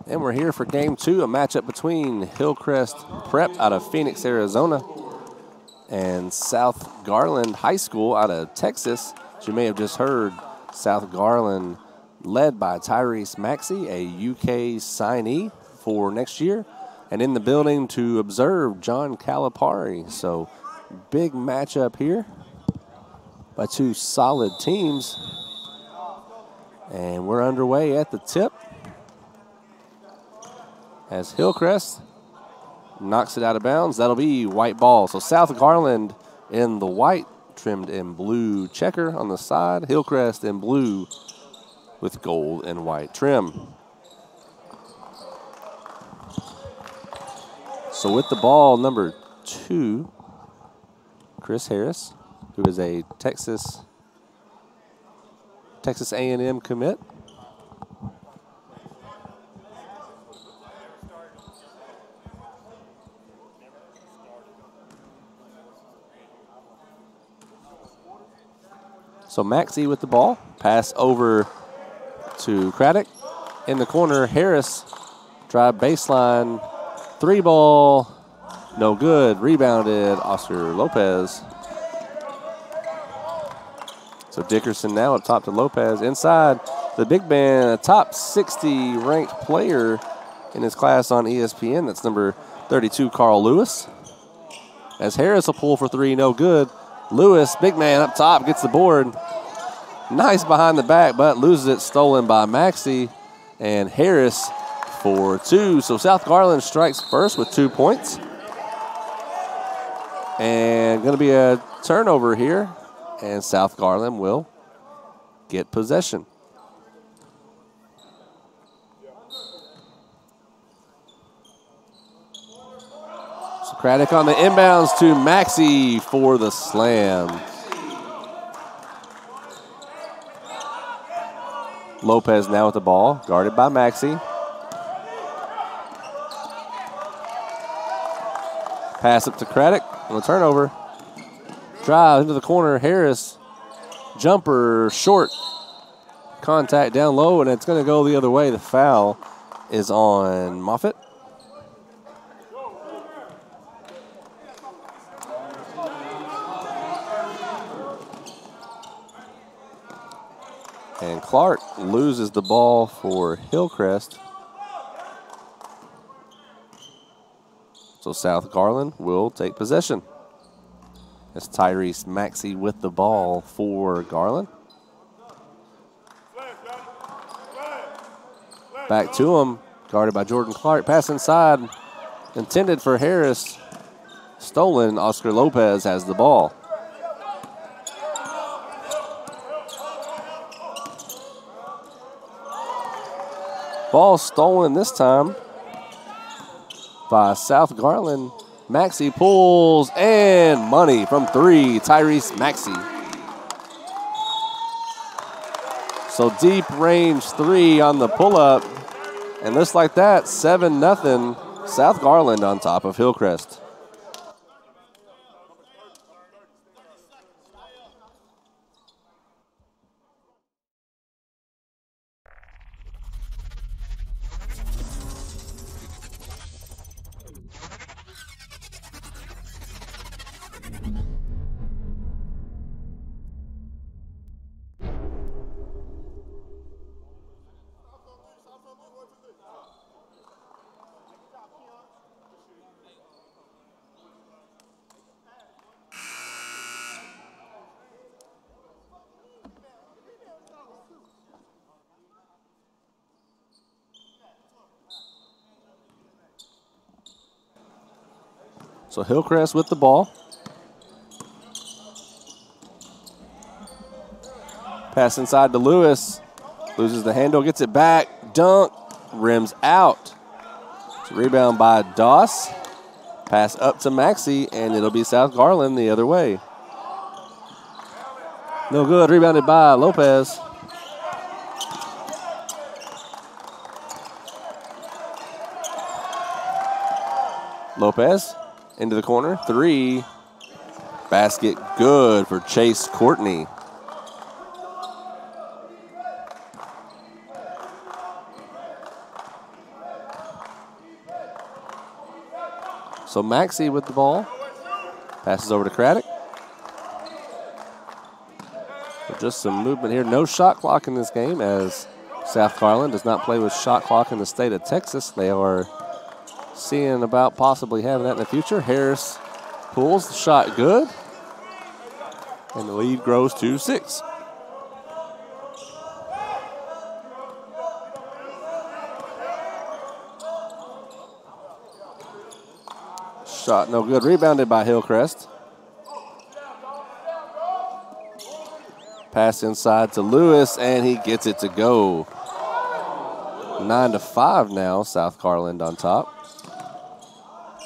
And we're here for game 2, a matchup between Hillcrest Prep out of Phoenix, Arizona, and South Garland High School out of Texas. As you may have just heard, South Garland led by Tyrese Maxey, a UK signee for next year, and in the building to observe John Calipari. So big matchup here by two solid teams. And we're underway at the tip as Hillcrest knocks it out of bounds. That'll be white ball. So South Garland in the white, trimmed in blue checker on the side. Hillcrest in blue with gold and white trim. So with the ball, number 2, Chris Harris, who is a Texas A&M commit. So Maxey with the ball. Pass over to Craddock. In the corner, Harris. Drive baseline. 3 ball. No good. Rebounded. Oscar Lopez. So Dickerson now up top to Lopez. Inside, the big man, a top 60 ranked player in his class on ESPN. That's number 32, Carl Lewis. As Harris will pull for 3, no good. Lewis, big man up top, gets the board. Nice behind the back, but loses it, stolen by Maxey. And Harris for 2. So South Garland strikes first with 2 points. And going to be a turnover here. And South Garland will get possession. So Craddock on the inbounds to Maxey for the slam. Lopez now with the ball, guarded by Maxey. Pass up to Craddock on the turnover. Drive into the corner, Harris. Jumper, short. Contact down low, and it's going to go the other way. The foul is on Moffitt. And Clark loses the ball for Hillcrest. So South Garland will take possession. It's Tyrese Maxey with the ball for Garland. Back to him, guarded by Jordan Clark. Pass inside, intended for Harris. Stolen, Oscar Lopez has the ball. Ball stolen this time by South Garland. Maxey pulls, and money from 3, Tyrese Maxey. So deep range 3 on the pull-up. And just like that, 7-0, South Garland on top of Hillcrest. So Hillcrest with the ball. Pass inside to Lewis. Loses the handle, gets it back. Dunk, rims out. It's a rebound by Doss. Pass up to Maxey, and it'll be South Garland the other way. No good, rebounded by Lopez. Lopez into the corner, 3. Basket good for Chase Courtney. So Maxey with the ball. Passes over to Craddock. Just some movement here. No shot clock in this game as South Garland does not play with shot clock in the state of Texas. They are seeing about possibly having that in the future. Harris pulls the shot good. And the lead grows to 6. Shot no good. Rebounded by Hillcrest. Pass inside to Lewis, and he gets it to go. 9-5 now, South Garland on top.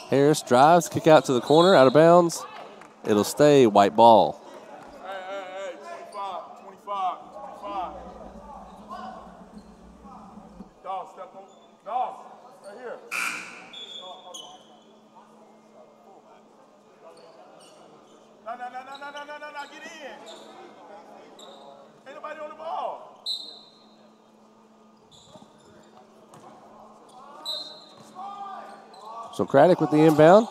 Harris drives, kick out to the corner, out of bounds. It'll stay white ball. Hey, 25. Dawes, step on. Dawes, right here. No, get in. Ain't nobody on the ball. So Craddock with the inbound.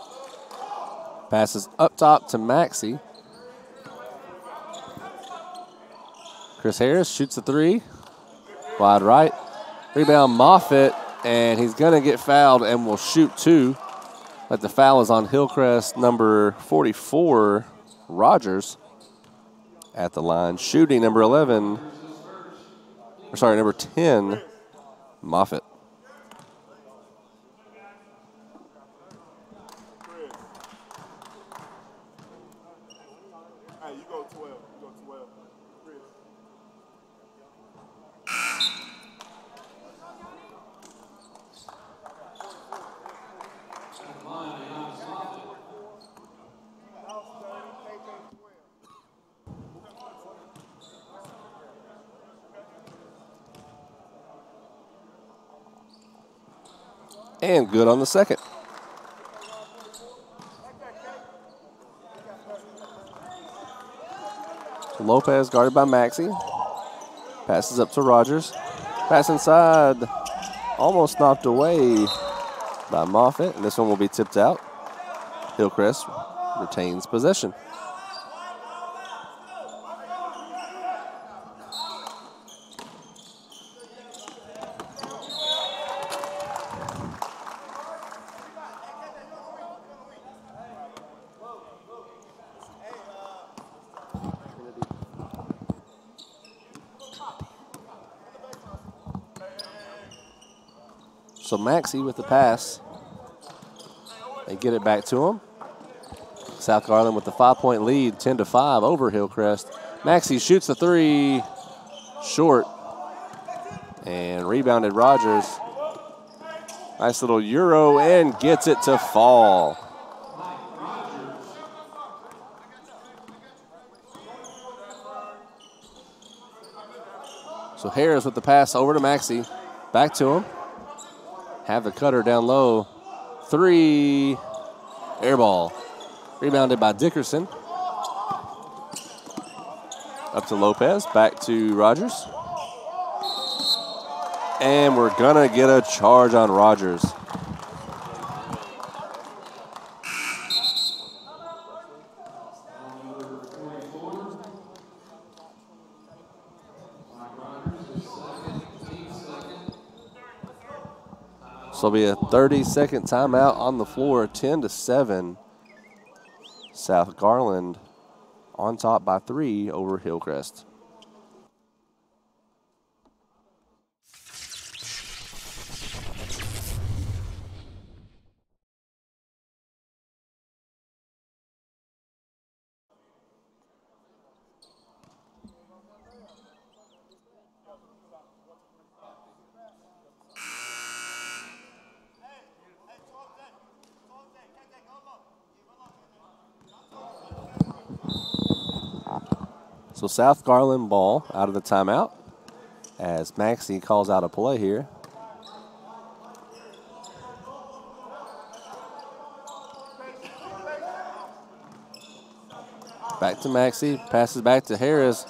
Passes up top to Maxey. Chris Harris shoots the 3. Wide right. Rebound Moffitt, and he's going to get fouled and will shoot 2. But the foul is on Hillcrest number 44, Rogers, at the line. Shooting number 10, Moffitt. Hey, you go 12. Chris. And good on the second. Lopez guarded by Maxey. Passes up to Rogers. Pass inside. Almost knocked away by Moffitt. And this one will be tipped out. Hillcrest retains possession. So Maxey with the pass. They get it back to him. South Garland with the 5-point lead, 10-5 over Hillcrest. Maxey shoots the 3, short, and rebounded Rogers. Nice little Euro and gets it to fall. So Harris with the pass over to Maxey. Back to him. Have the cutter down low. 3, air ball. Rebounded by Dickerson. Up to Lopez, back to Rogers. And we're gonna get a charge on Rogers. So it'll be a 30-second timeout on the floor, 10-7. South Garland on top by 3 over Hillcrest. So South Garland ball out of the timeout as Maxey calls out a play here. Back to Maxey, passes back to Harris.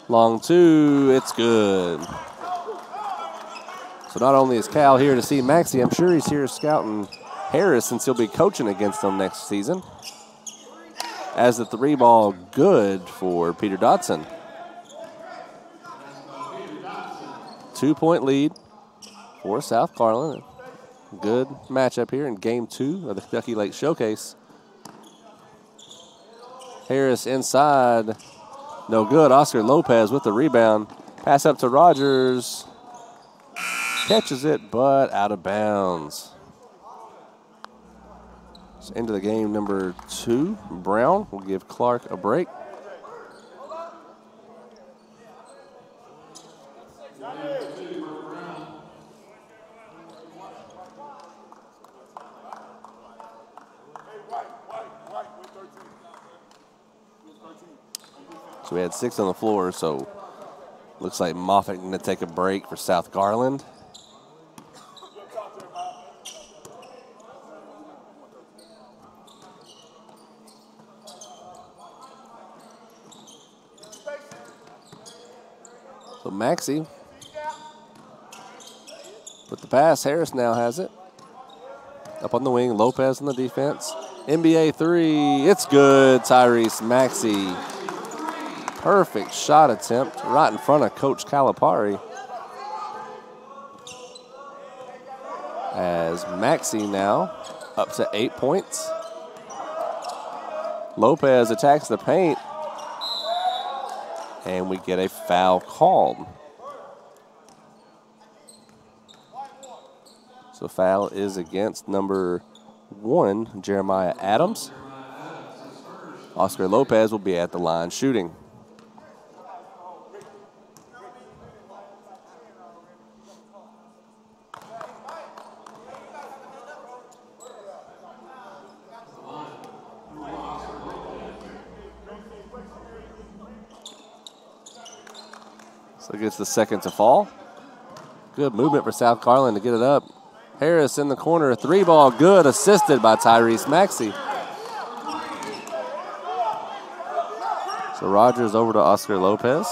Long 2, it's good. So not only is Cal here to see Maxey, I'm sure he's here scouting Harris, since he'll be coaching against them next season. As the 3 ball, good for Peter Dotson. 2-point lead for South Garland. Good matchup here in game 2 of the Kentucky Lake Showcase. Harris inside. No good. Oscar Lopez with the rebound. Pass up to Rogers. Catches it, but out of bounds. So into the game number 2. Brown will give Clark a break. So we had 6 on the floor, so looks like Moffitt going to take a break for South Garland. So Maxey with the pass. Harris now has it. Up on the wing, Lopez on the defense. NBA 3, it's good. Tyrese Maxey. Perfect shot attempt right in front of Coach Calipari. As Maxey now up to 8 points. Lopez attacks the paint. And we get a foul called. So foul is against number 1, Jeremiah Adams. Oscar Lopez will be at the line shooting. So gets the second to fall. Good movement for South Garland to get it up. Harris in the corner, 3 ball, good, assisted by Tyrese Maxey. So Rogers over to Oscar Lopez.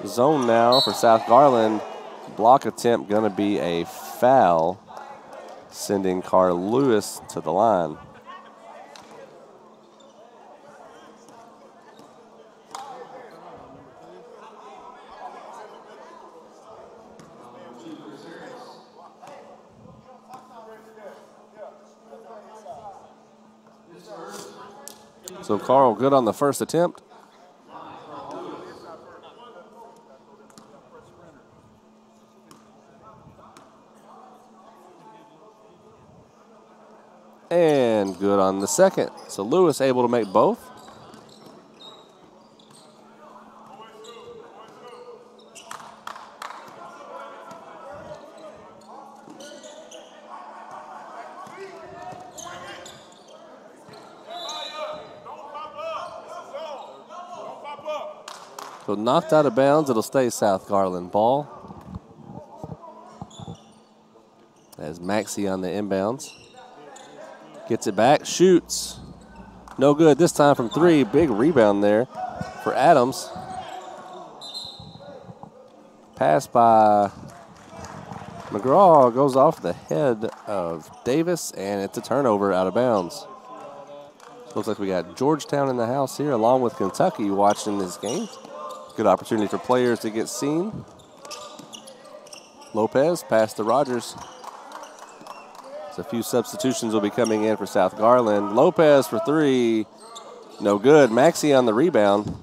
Zone now for South Garland. Block attempt gonna be a foul, sending Carl Lewis to the line. So Carl good on the first attempt. And good on the second. So Lewis able to make both. So knocked out of bounds, it'll stay South Garland ball. As Maxey on the inbounds. Gets it back, shoots. No good this time from 3. Big rebound there for Adams. Pass by McGraw goes off the head of Davis, and it's a turnover out of bounds. Looks like we got Georgetown in the house here, along with Kentucky watching this game. Good opportunity for players to get seen. Lopez, pass to Rogers. So a few substitutions will be coming in for South Garland. Lopez for 3, no good. Maxey on the rebound.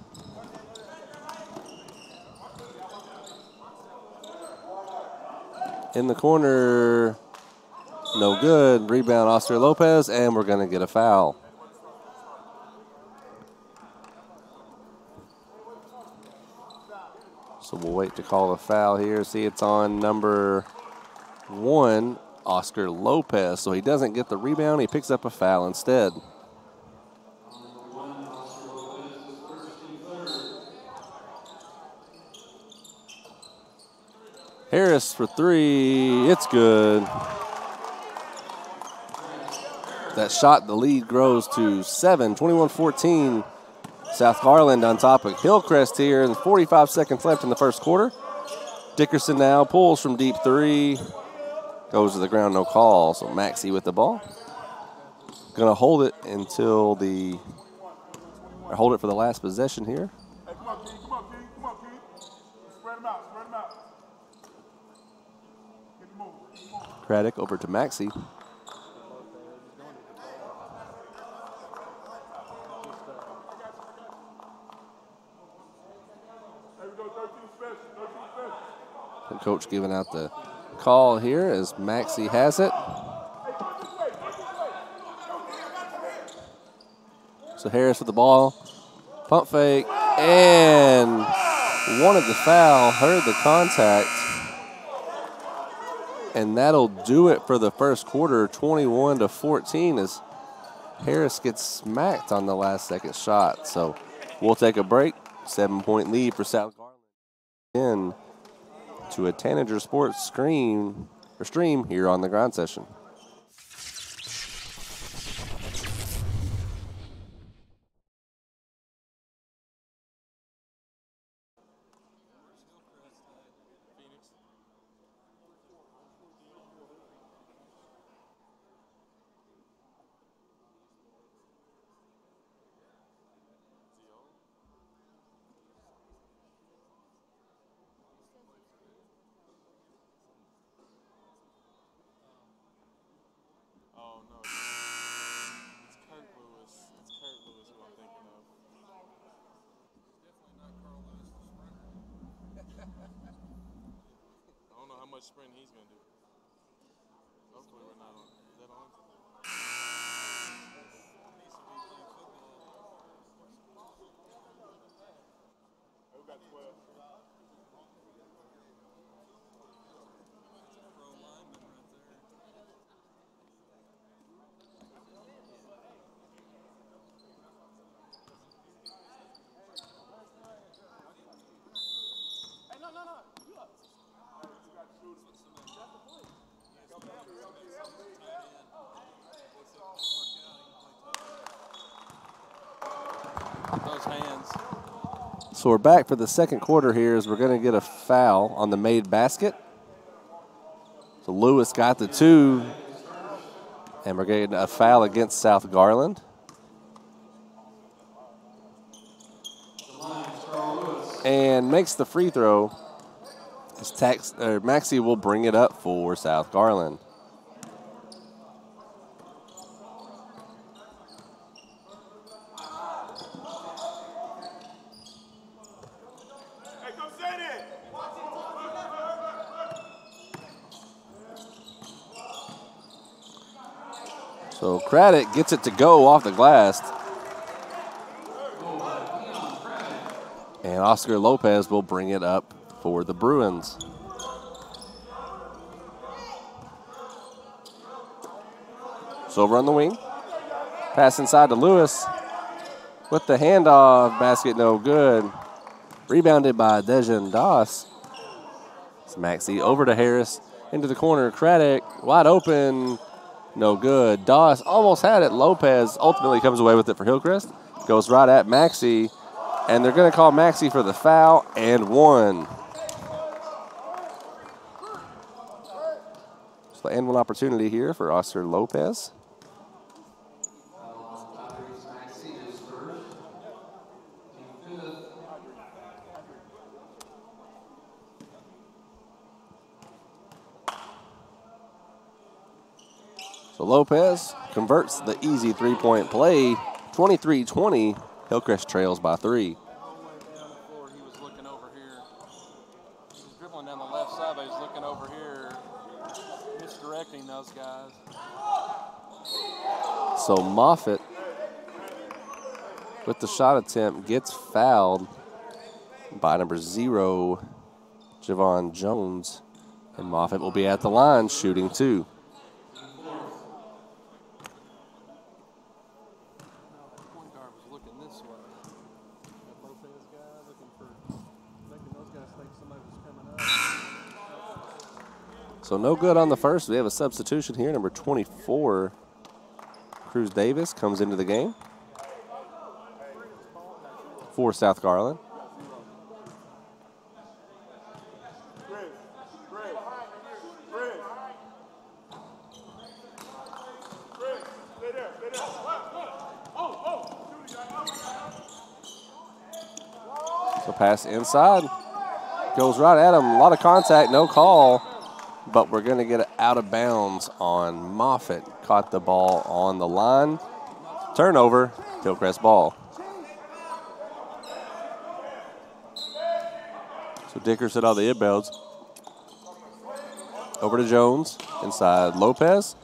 In the corner, no good. Rebound Oscar Lopez, and we're gonna get a foul. So we'll wait to call a foul here. See, it's on number 1, Oscar Lopez. So he doesn't get the rebound. He picks up a foul instead. Harris for 3. It's good. That shot, the lead grows to 7, 21-14. South Garland on top of Hillcrest here, and 45 seconds left in the first quarter. Dickerson now pulls from deep three. Goes to the ground, no call. So Maxey with the ball. Gonna hold it until hold it for the last possession here. Hey, come on, Keith. Come on, Keith. Come on, Keith. Spread them out. Spread them out. Get the move. Get the move. Craddock over to Maxey. Hey, we go 13 special. 13 special. The coach giving out the call here as Maxey has it. Hey, go this way. Go this way. So Harris with the ball. Pump fake. And wanted the foul. Heard the contact. And that'll do it for the first quarter, 21-14, as Harris gets smacked on the last second shot. So we'll take a break. 7-point lead for South Garland. In to a Tanager Sports stream here on the Grind Session. Oh, no. It's Kurt Lewis. It's Kurt Lewis who I'm thinking of. Definitely not Carl Lewis, the sprinter. I don't know how much sprint he's going to do. Hopefully we're not on. Is that on? We got 12. Those hands. So we're back for the second quarter here as we're going to get a foul on the made basket. So Lewis got the two, and we're getting a foul against South Garland. And makes the free throw. Maxey will bring it up for South Garland. Hey, come set it. So Craddock gets it to go off the glass. And Oscar Lopez will bring it up for the Bruins. So over on the wing. Pass inside to Lewis. With the handoff, basket no good. Rebounded by Dejan Doss. It's Maxey over to Harris. Into the corner, Craddock wide open. No good. Doss almost had it. Lopez ultimately comes away with it for Hillcrest. Goes right at Maxey. And they're going to call Maxey for the foul and one. So the and one opportunity here for Oscar Lopez. So Lopez converts the easy three-point play. 23-20. Hillcrest trails by 3. He was looking over here. He was dribbling down the left side, but he was looking over here, misdirecting those guys. So Moffitt, with the shot attempt, gets fouled by number 0, Javon Jones. And Moffitt will be at the line shooting 2. So no good on the first. We have a substitution here. Number 24, Cruz Davis, comes into the game for South Garland. Greg, So pass inside. Goes right at him. A lot of contact, no call. But we're going to get it out of bounds on Moffitt. Caught the ball on the line. Turnover, Hillcrest ball. So Dickerson on the inbounds. Over to Jones. Inside Lopez.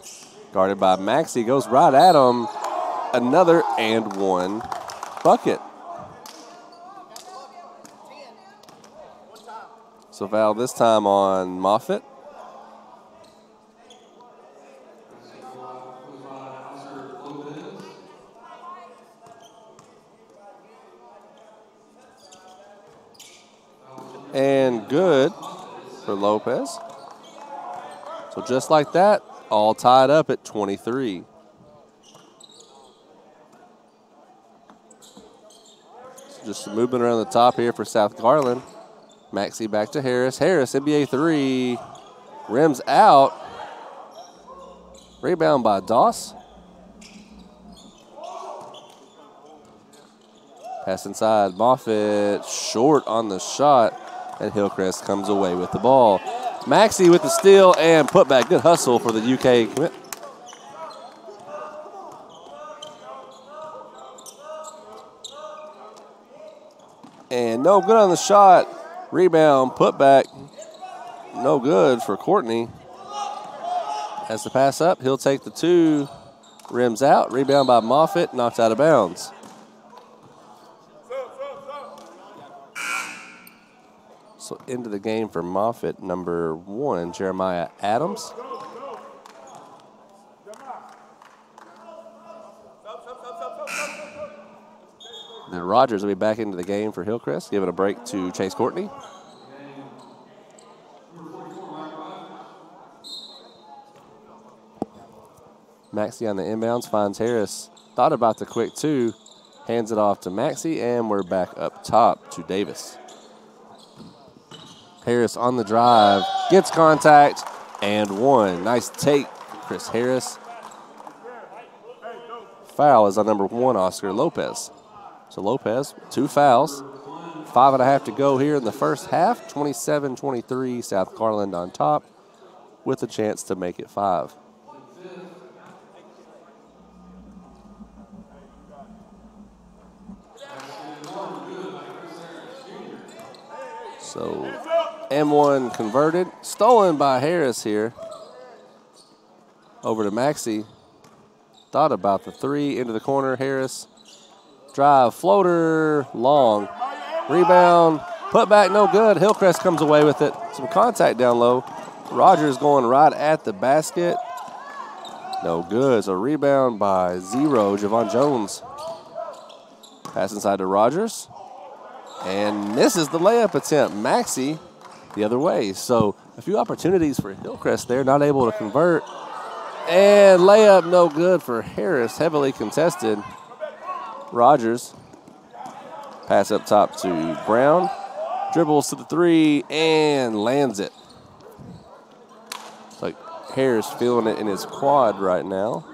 Guarded by Maxey. Goes right at him. Another and one bucket. So foul this time on Moffitt. And good for Lopez. So just like that, all tied up at 23. So just movement around the top here for South Garland. Maxey back to Harris. Harris, NBA three. Rims out. Rebound by Doss. Pass inside. Moffitt short on the shot. And Hillcrest comes away with the ball. Maxey with the steal and putback. Good hustle for the UK commit. And no good on the shot. Rebound, putback. No good for Courtney. Has the pass up. He'll take the two. Rims out. Rebound by Moffitt. Knocked out of bounds. So into the game for Moffitt, number 1, Jeremiah Adams. Then Rogers will be back into the game for Hillcrest, giving a break to Chase Courtney. Maxey on the inbounds, finds Harris. Thought about the quick two, hands it off to Maxey, and we're back up top to Davis. Harris on the drive, gets contact, and one. Nice take, Chris Harris. Foul is on number 1, Oscar Lopez. So Lopez, 2 fouls. 5.5 to go here in the first half. 27-23, South Garland on top with a chance to make it 5. So M1 converted. Stolen by Harris here. Over to Maxey. Thought about the 3 into the corner. Harris. Drive, floater, long. Rebound, put back, no good. Hillcrest comes away with it. Some contact down low. Rogers going right at the basket. No good. So rebound by 0, Javon Jones. Pass inside to Rogers. And misses the layup attempt. Maxey the other way. So a few opportunities for Hillcrest there, not able to convert. And layup no good for Harris, heavily contested. Rogers. Pass up top to Brown. Dribbles to the 3 and lands it. It's like Harris feeling it in his quad right now.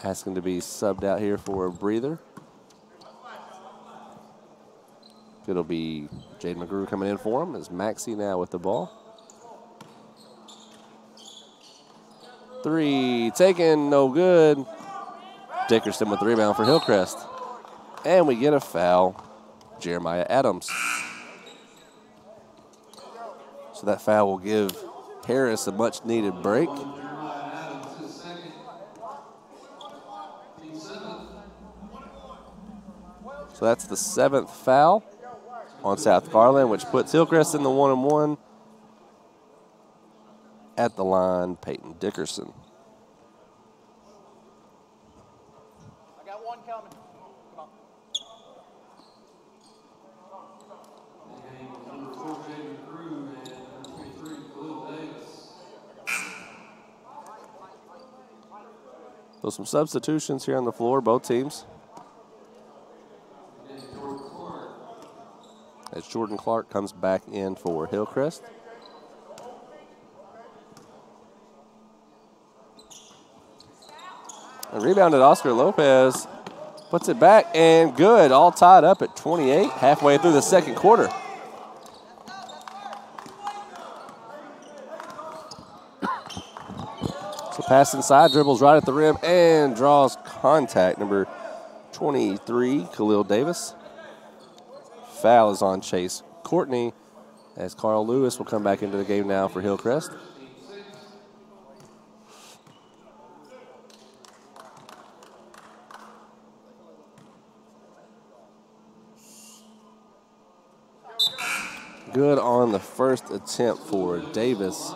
Asking to be subbed out here for a breather. It'll be Jade McGrew coming in for him as Maxey now with the ball. 3 taken, no good. Dickerson with the rebound for Hillcrest. And we get a foul, Jeremiah Adams. So that foul will give Harris a much needed break. So that's the 7th foul on South Garland, which puts Hillcrest in the 1-and-1. At the line, Peyton Dickerson. I got one coming. Come on. So some substitutions here on the floor, both teams. As Jordan Clark comes back in for Hillcrest. And rebounded Oscar Lopez. Puts it back and good. All tied up at 28, halfway through the second quarter. So pass inside, dribbles right at the rim and draws contact. Number 23, Khalil Davis. Foul is on Chase Courtney as Carl Lewis will come back into the game now for Hillcrest. Good on the first attempt for Davis.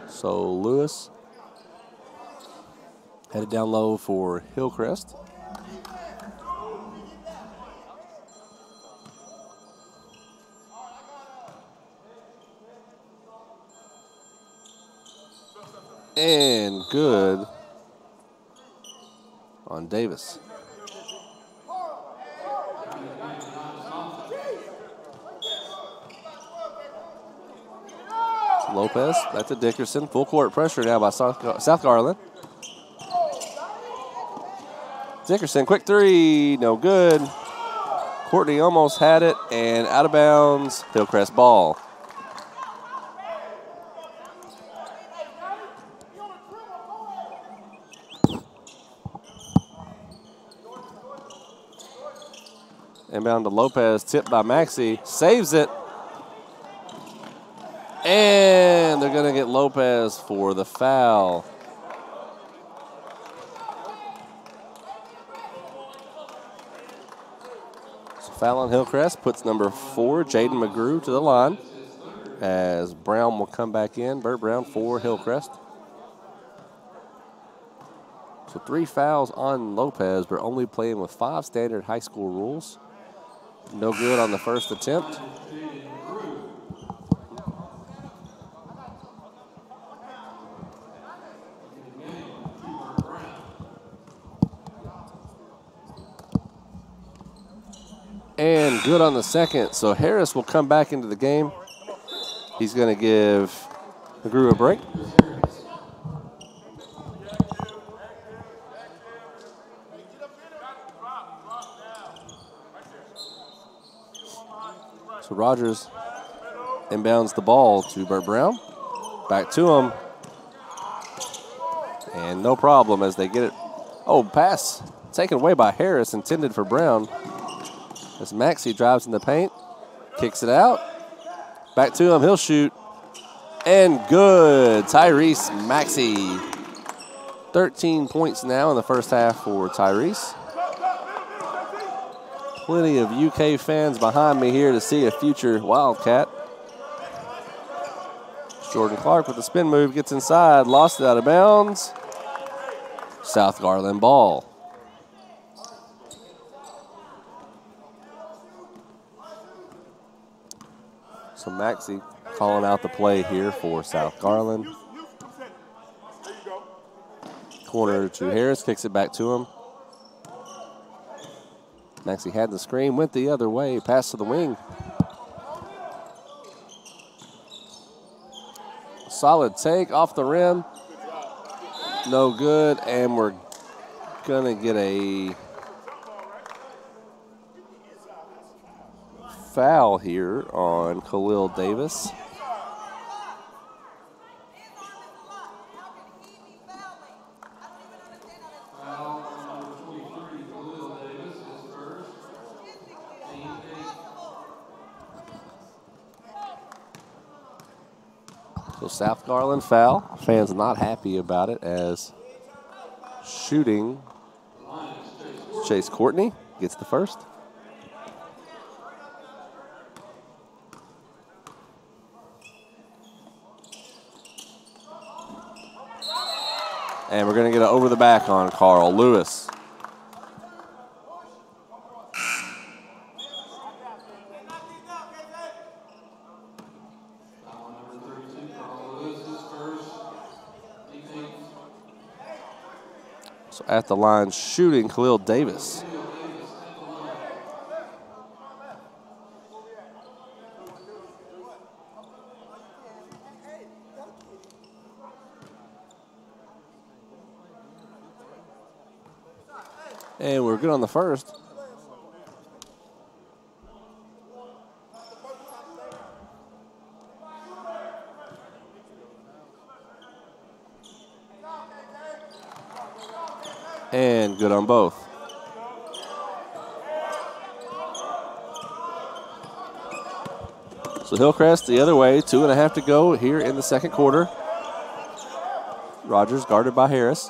So Lewis headed down low for Hillcrest. And good on Davis. Lopez, back to Dickerson. Full court pressure now by South Garland. Dickerson, quick three, no good. Courtney almost had it, and out of bounds, Hillcrest ball. Inbound to Lopez, tipped by Maxey, saves it. And they're going to get Lopez for the foul. So foul on Hillcrest puts number 4, Jaden McGrew, to the line as Brown will come back in. Bert Brown for Hillcrest. So 3 fouls on Lopez, but only playing with 5 standard high school rules. No good on the first attempt. And good on the second. So Harris will come back into the game. He's going to give McGrew a break. So Rogers inbounds the ball to Bert Brown. Back to him. And no problem as they get it. Oh, pass taken away by Harris, intended for Brown. As Maxey drives in the paint, kicks it out. Back to him, he'll shoot. And good, Tyrese Maxey. 13 points now in the first half for Tyrese. Plenty of UK fans behind me here to see a future Wildcat. Jordan Clark with the spin move, gets inside, lost it out of bounds. South Garland ball. So Maxey calling out the play here for South Garland. Corner to Harris, kicks it back to him. Maxey had the screen, went the other way, pass to the wing. Solid take off the rim. No good, and we're gonna get a foul here on Khalil Davis. So South Garland foul. Fans not happy about it as shooting Chase Courtney gets the first. And we're going to get an over the back on Carl Lewis. So at the line shooting Khalil Davis. And we're good on the first. And good on both. So Hillcrest the other way, 2.5 to go here in the second quarter. Rogers guarded by Harris.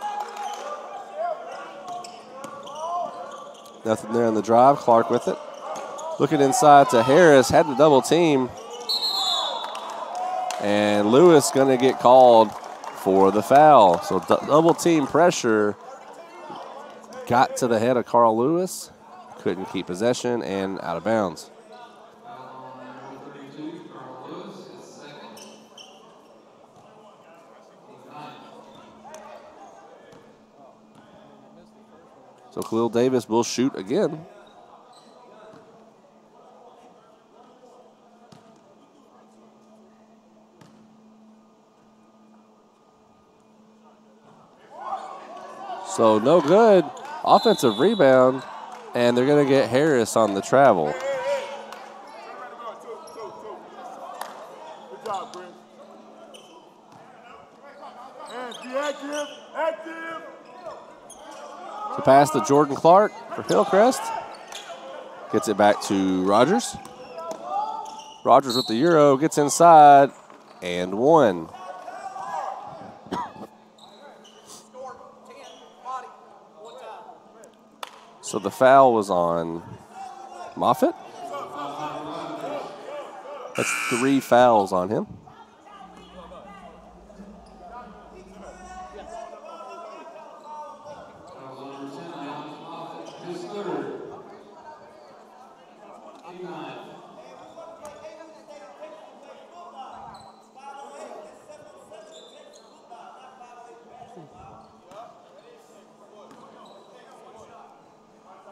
Nothing there on the drive. Clark with it. Looking inside to Harris, had the double team. And Lewis going to get called for the foul. So double team pressure got to the head of Carl Lewis. Couldn't keep possession and out of bounds. So Khalil Davis will shoot again. So no good. Offensive rebound, and they're going to get Harris on the travel. Good job, Brent. And be active, active. So pass to Jordan Clark for Hillcrest. Gets it back to Rogers. Rogers with the Euro, gets inside, and one. So the foul was on Moffitt. That's 3 fouls on him.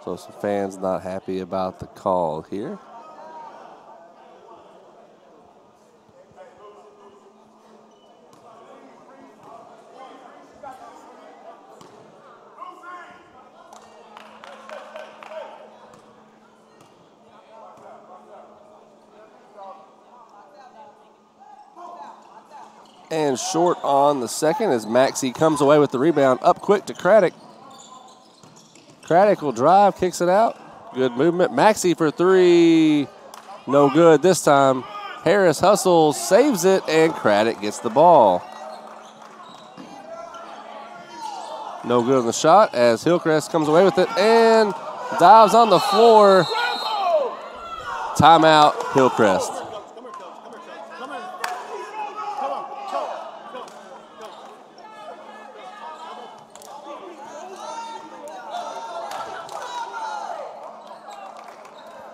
So some fans not happy about the call here. And short on the second as Maxey comes away with the rebound. Up quick to Craddock. Craddock will drive, kicks it out. Good movement. Maxey for 3. No good this time. Harris hustles, saves it, and Craddock gets the ball. No good on the shot as Hillcrest comes away with it and dives on the floor. Timeout, Hillcrest.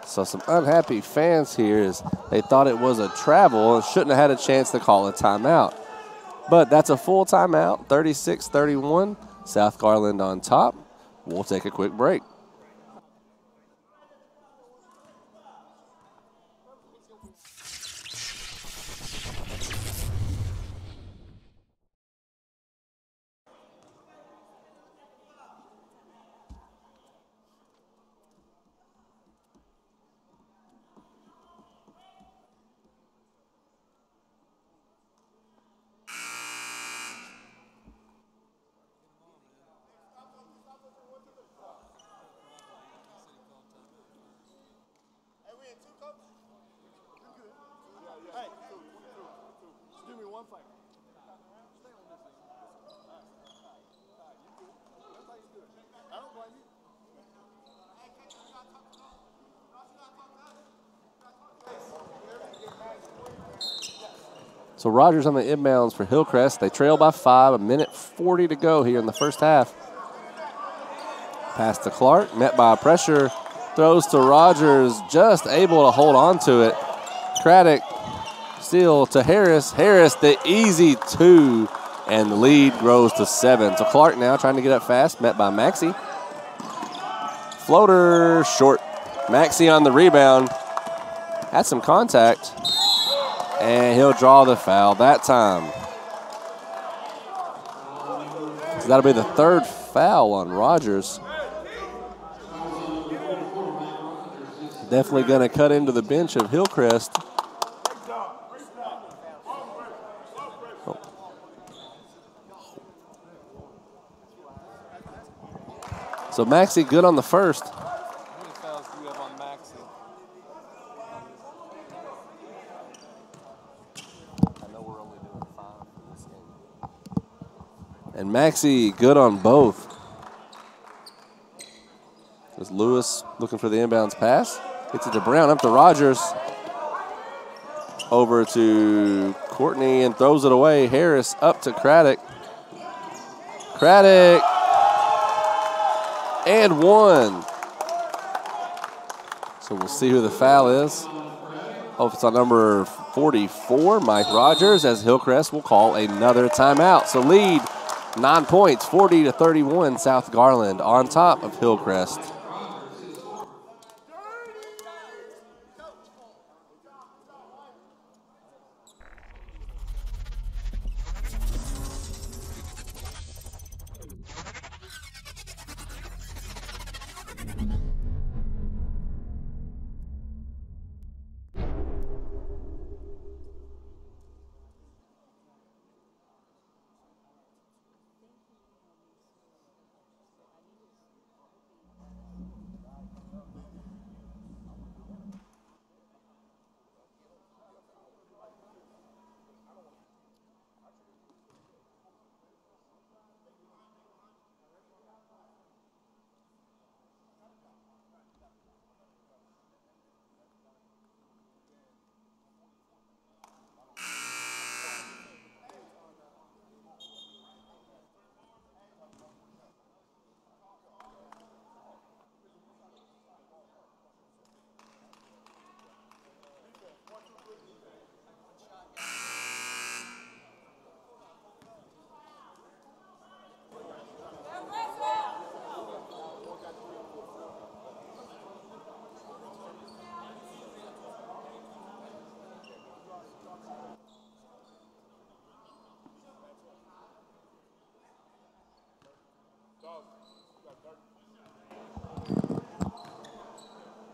So some unhappy fans here as they thought it was a travel and shouldn't have had a chance to call a timeout. But that's a full timeout, 36-31. South Garland on top. We'll take a quick break. So Rogers on the inbounds for Hillcrest. They trail by 5, a minute 40 to go here in the first half. Pass to Clark, met by pressure. Throws to Rogers, just able to hold on to it. Craddock steal to Harris. Harris, the easy 2, and the lead grows to 7. So Clark now trying to get up fast, met by Maxey. Floater short. Maxey on the rebound. Had some contact. And he'll draw the foul that time. So that'll be the 3rd foul on Rogers. Definitely going to cut into the bench of Hillcrest. Oh. So Maxie good on the first. How many fouls do you have on Maxie? I know we're only doing 5 for this game. And Maxie good on both. There's Lewis looking for the inbounds pass. Gets it to Brown, up to Rogers. Over to Courtney and throws it away. Harris up to Craddock. Craddock. And 1. So we'll see who the foul is. Hope it's on number 44, Mike Rogers, as Hillcrest will call another timeout. So lead 9 points, 40-31, South Garland on top of Hillcrest.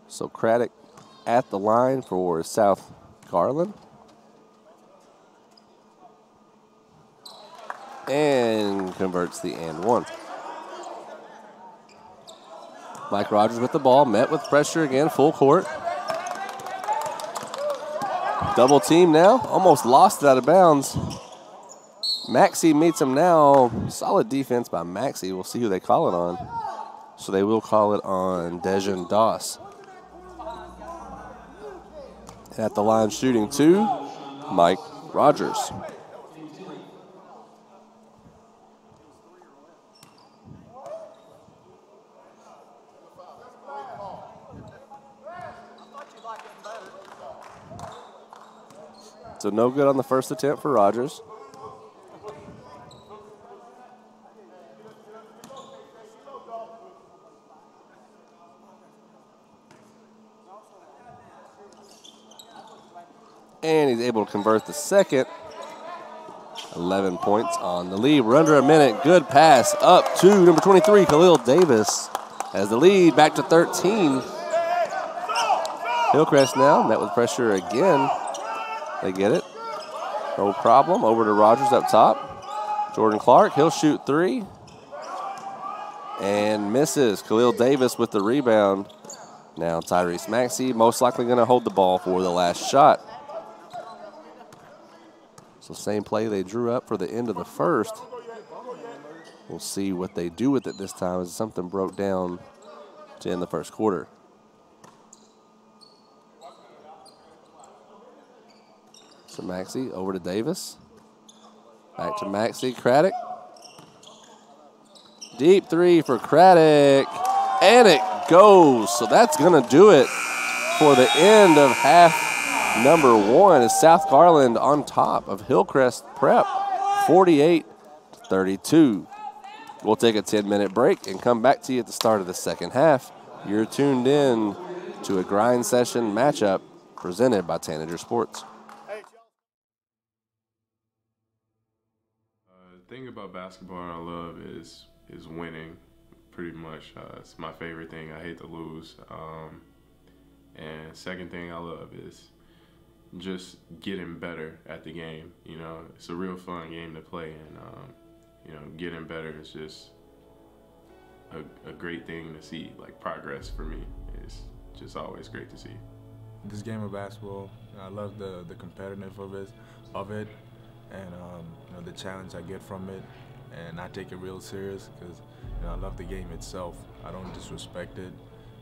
So Craddock at the line for South Garland. And converts the and 1. Mike Rogers with the ball, met with pressure again, full court. Double team now, almost lost it out of bounds. Maxie meets him now. Solid defense by Maxie. We'll see who they call it on. So they will call it on Dejan Doss. At the line shooting 2, Mike Rogers. So no good on the first attempt for Rogers. And he's able to convert the second. 11 points on the lead. We're under a minute. Good pass up to number 23, Khalil Davis. As the lead back to 13. Hillcrest now met with pressure again. They get it. No problem. Over to Rogers up top. Jordan Clark, he'll shoot 3. And misses. Khalil Davis with the rebound. Now Tyrese Maxey most likely going to hold the ball for the last shot. So same play they drew up for the end of the first. We'll see what they do with it this time as something broke down to end the first quarter. So Maxey over to Davis. Back to Maxey, Craddock. Deep 3 for Craddock. And it goes. So that's going to do it for the end of half number 1 is South Garland on top of Hillcrest Prep, 48-32. We'll take a 10-minute break and come back to you at the start of the second half. You're tuned in to a grind session matchup presented by Tanager Sports. The thing about basketball I love is winning, pretty much. It's my favorite thing. I hate to lose. And second thing I love is just getting better at the game. You know, it's a real fun game to play, and you know, getting better is just a great thing to see. Like, progress for me is just always great to see. This game of basketball, I love the competitiveness of it, and you know, the challenge I get from it, and I take it real serious because, you know, I love the game itself. I don't disrespect it.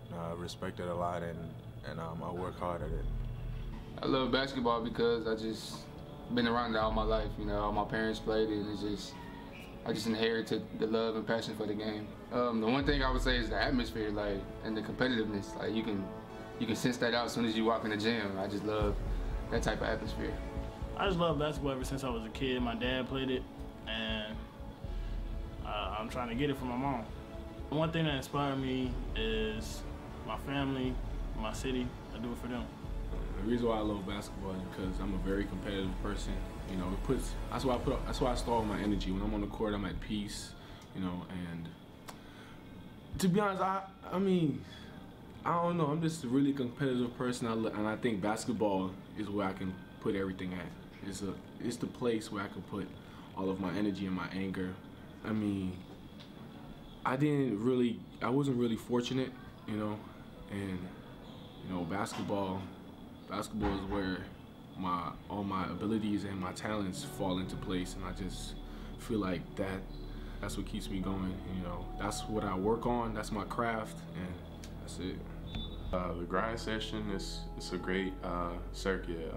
You know, I respect it a lot, and I work hard at it. I love basketball because I just been around it all my life. You know, all my parents played it, and I just inherited the love and passion for the game. The one thing I would say is the atmosphere, like, and the competitiveness. Like, you can sense that out as soon as you walk in the gym. I just love that type of atmosphere. I just love basketball ever since I was a kid. My dad played it, and I'm trying to get it from my mom. One thing that inspired me is my family, my city. I do it for them. The reason why I love basketball is because I'm a very competitive person. You know, that's why I store all my energy. When I'm on the court, I'm at peace. You know, and to be honest, I mean, I don't know. I'm just a really competitive person, and I think basketball is where I can put everything at. It's the place where I can put all of my energy and my anger. I mean, I wasn't really fortunate, you know, and you know, basketball is where all my abilities and my talents fall into place, and I just feel like that's what keeps me going. You know, that's what I work on. That's my craft, and that's it. The grind session is a great circuit.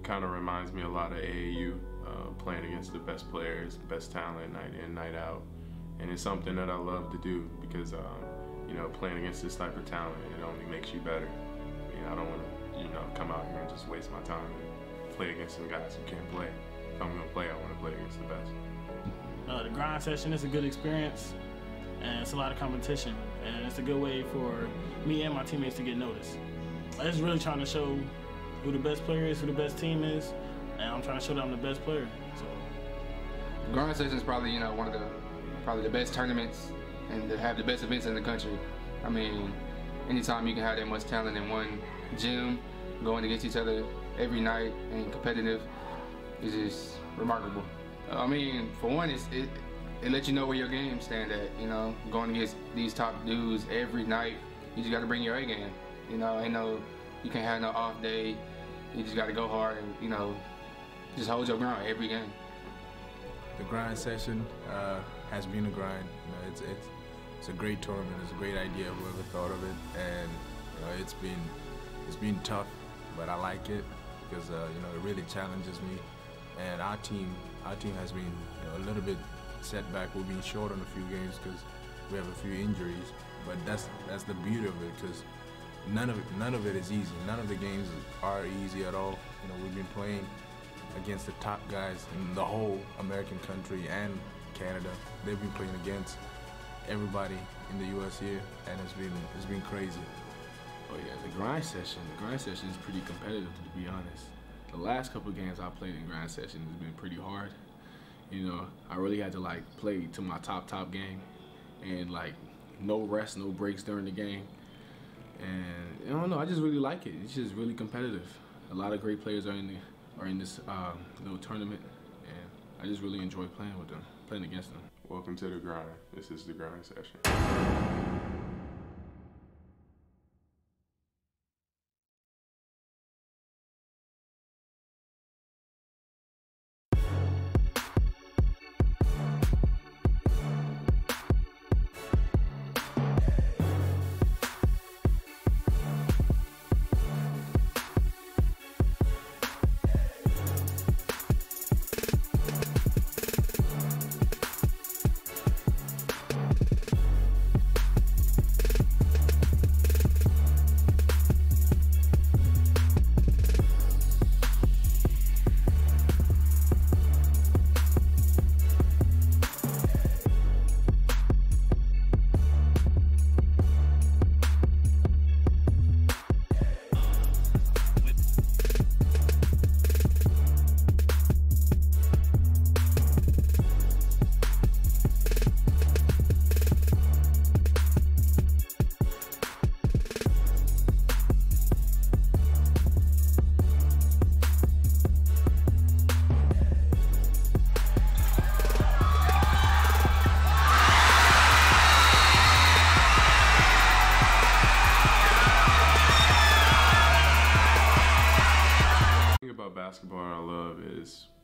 Kind of reminds me a lot of AAU, playing against the best players, best talent, night in, night out, and it's something that I love to do because you know, playing against this type of talent, it only makes you better. I mean, I don't want to, you know, come out here and just waste my time and play against some guys who can't play. If I'm gonna play, I want to play against the best. The grind session is a good experience, and it's a lot of competition, and it's a good way for me and my teammates to get noticed. I'm just really trying to show who the best player is, who the best team is, and I'm trying to show that I'm the best player. So, Garland session is probably, you know, one of the best tournaments and to have the best events in the country. I mean, anytime you can have that much talent in one gym, going against each other every night and competitive, is just remarkable. I mean, for one, it lets you know where your game stand at. You know, going against these top dudes every night, you just got to bring your A game. You know, you can't have no off day. You just got to go hard and, you know, just hold your ground every game. The grind session has been a grind. You know, it's a great tournament. It's a great idea. Whoever thought of it, and you know, it's been tough, but I like it because you know, it really challenges me. And our team has been, you know, a little bit setback. We've been short on a few games because we have a few injuries. But that's the beauty of it, because none of it is easy. None of the games are easy at all. You know, we've been playing against the top guys in the whole American country and Canada. They've been playing against everybody in the U.S. here, and it's been crazy. Oh yeah, the grind session is pretty competitive, to be honest. The last couple of games I played in grind session has been pretty hard. You know, I really had to like play to my top game, and like no rest, no breaks during the game. And I don't know, I just really like it. It's just really competitive. A lot of great players are in this little tournament, and I just really enjoy playing with them, playing against them. Welcome to the grind. This is the grind session.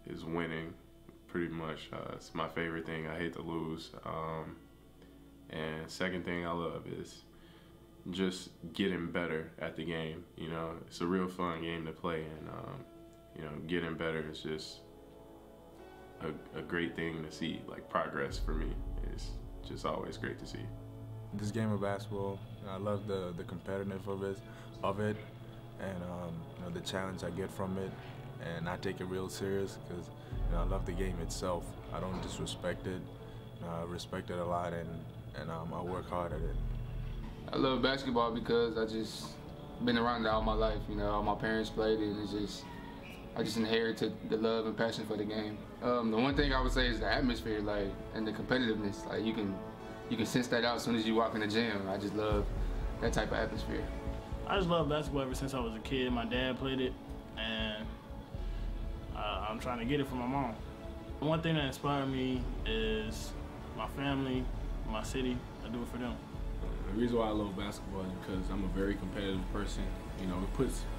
is winning, pretty much. It's my favorite thing. I hate to lose. And second thing I love is just getting better at the game. You know, it's a real fun game to play, and you know, getting better is just a great thing to see. Like, progress for me is just always great to see. This game of basketball, I love the competitiveness of it, and you know, the challenge I get from it, and I take it real serious because, you know, I love the game itself. I don't disrespect it. I respect it a lot, and I work hard at it. I love basketball because I just been around it all my life. You know, all my parents played it, and it's just, I just inherited the love and passion for the game. The one thing I would say is the atmosphere, like, and the competitiveness. Like, you can sense that out as soon as you walk in the gym. I just love that type of atmosphere. I just love basketball ever since I was a kid. My dad played it, and I'm trying to get it from my mom. One thing that inspired me is my family, my city. I do it for them. The reason why I love basketball is because I'm a very competitive person. You know,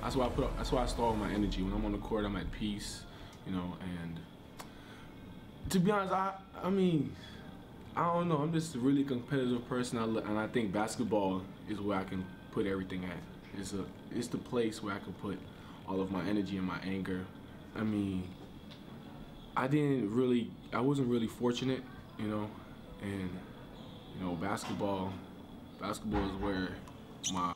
that's why I store all my energy. When I'm on the court, I'm at peace. You know, and to be honest, I mean, I don't know. I'm just a really competitive person, and I think basketball is where I can put everything at. It's the place where I can put all of my energy and my anger. I mean, I wasn't really fortunate, you know, and you know, basketball is where my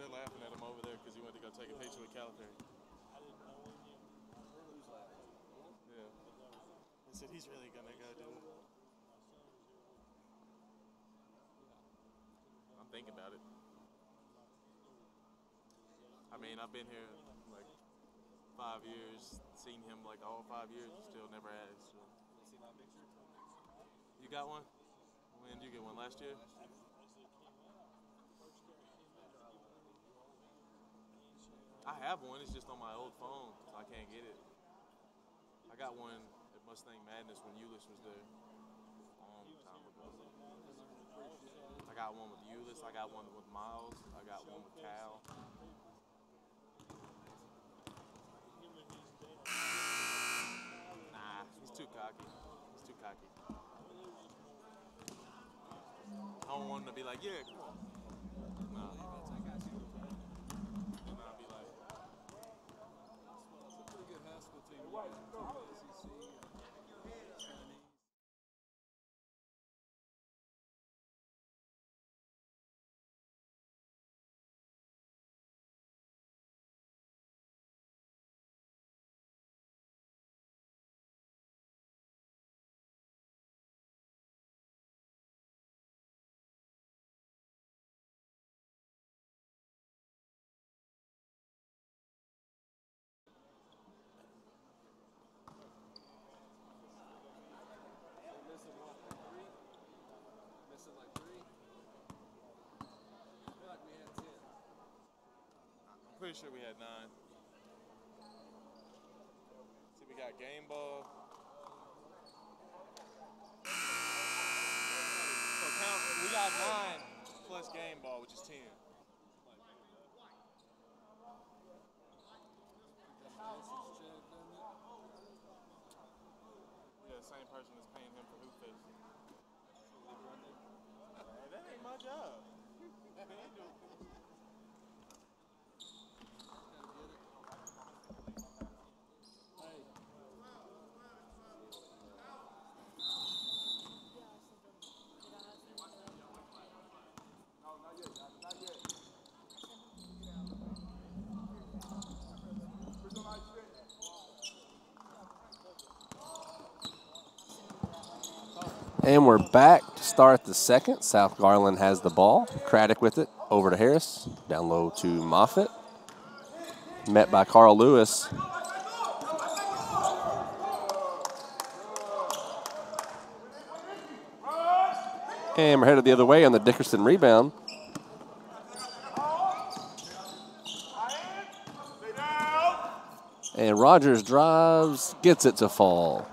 They're laughing at him over there because he went to go take a picture with Calipari. Yeah. He said he's really going to go do it. I'm thinking about it. I mean, I've been here like 5 years, seen him like all 5 years, still never has. So. You got one? When did you get one? Last year? I have one, it's just on my old phone, so I can't get it. I got one at Mustang Madness when Ulyss was there a long time ago. I got one with Ulyss, I got one with Miles, I got one with Cal. Nah, he's too cocky. He's too cocky. I don't want him to be like, yeah, come on. Nah. Pretty sure we had 9. See, we got game ball. So count, we got 9 plus game ball, which is 10. Yeah, the same person is paying him for Hoop Fest. That ain't my job. And we're back to start the second. South Garland has the ball. Craddock with it. Over to Harris. Down low to Moffitt. Met by Carl Lewis. And we're headed the other way on the Dickerson rebound. And Rogers drives, gets it to fall.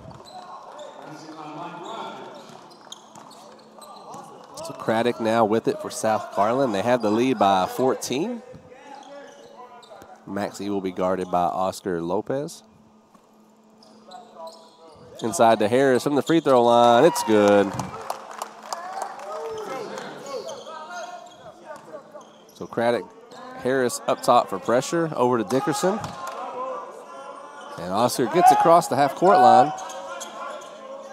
So Craddock now with it for South Garland. They have the lead by 14. Maxey will be guarded by Oscar Lopez. Inside to Harris from the free throw line. It's good. So Craddock, Harris up top for pressure. Over to Dickerson. And Oscar gets across the half-court line.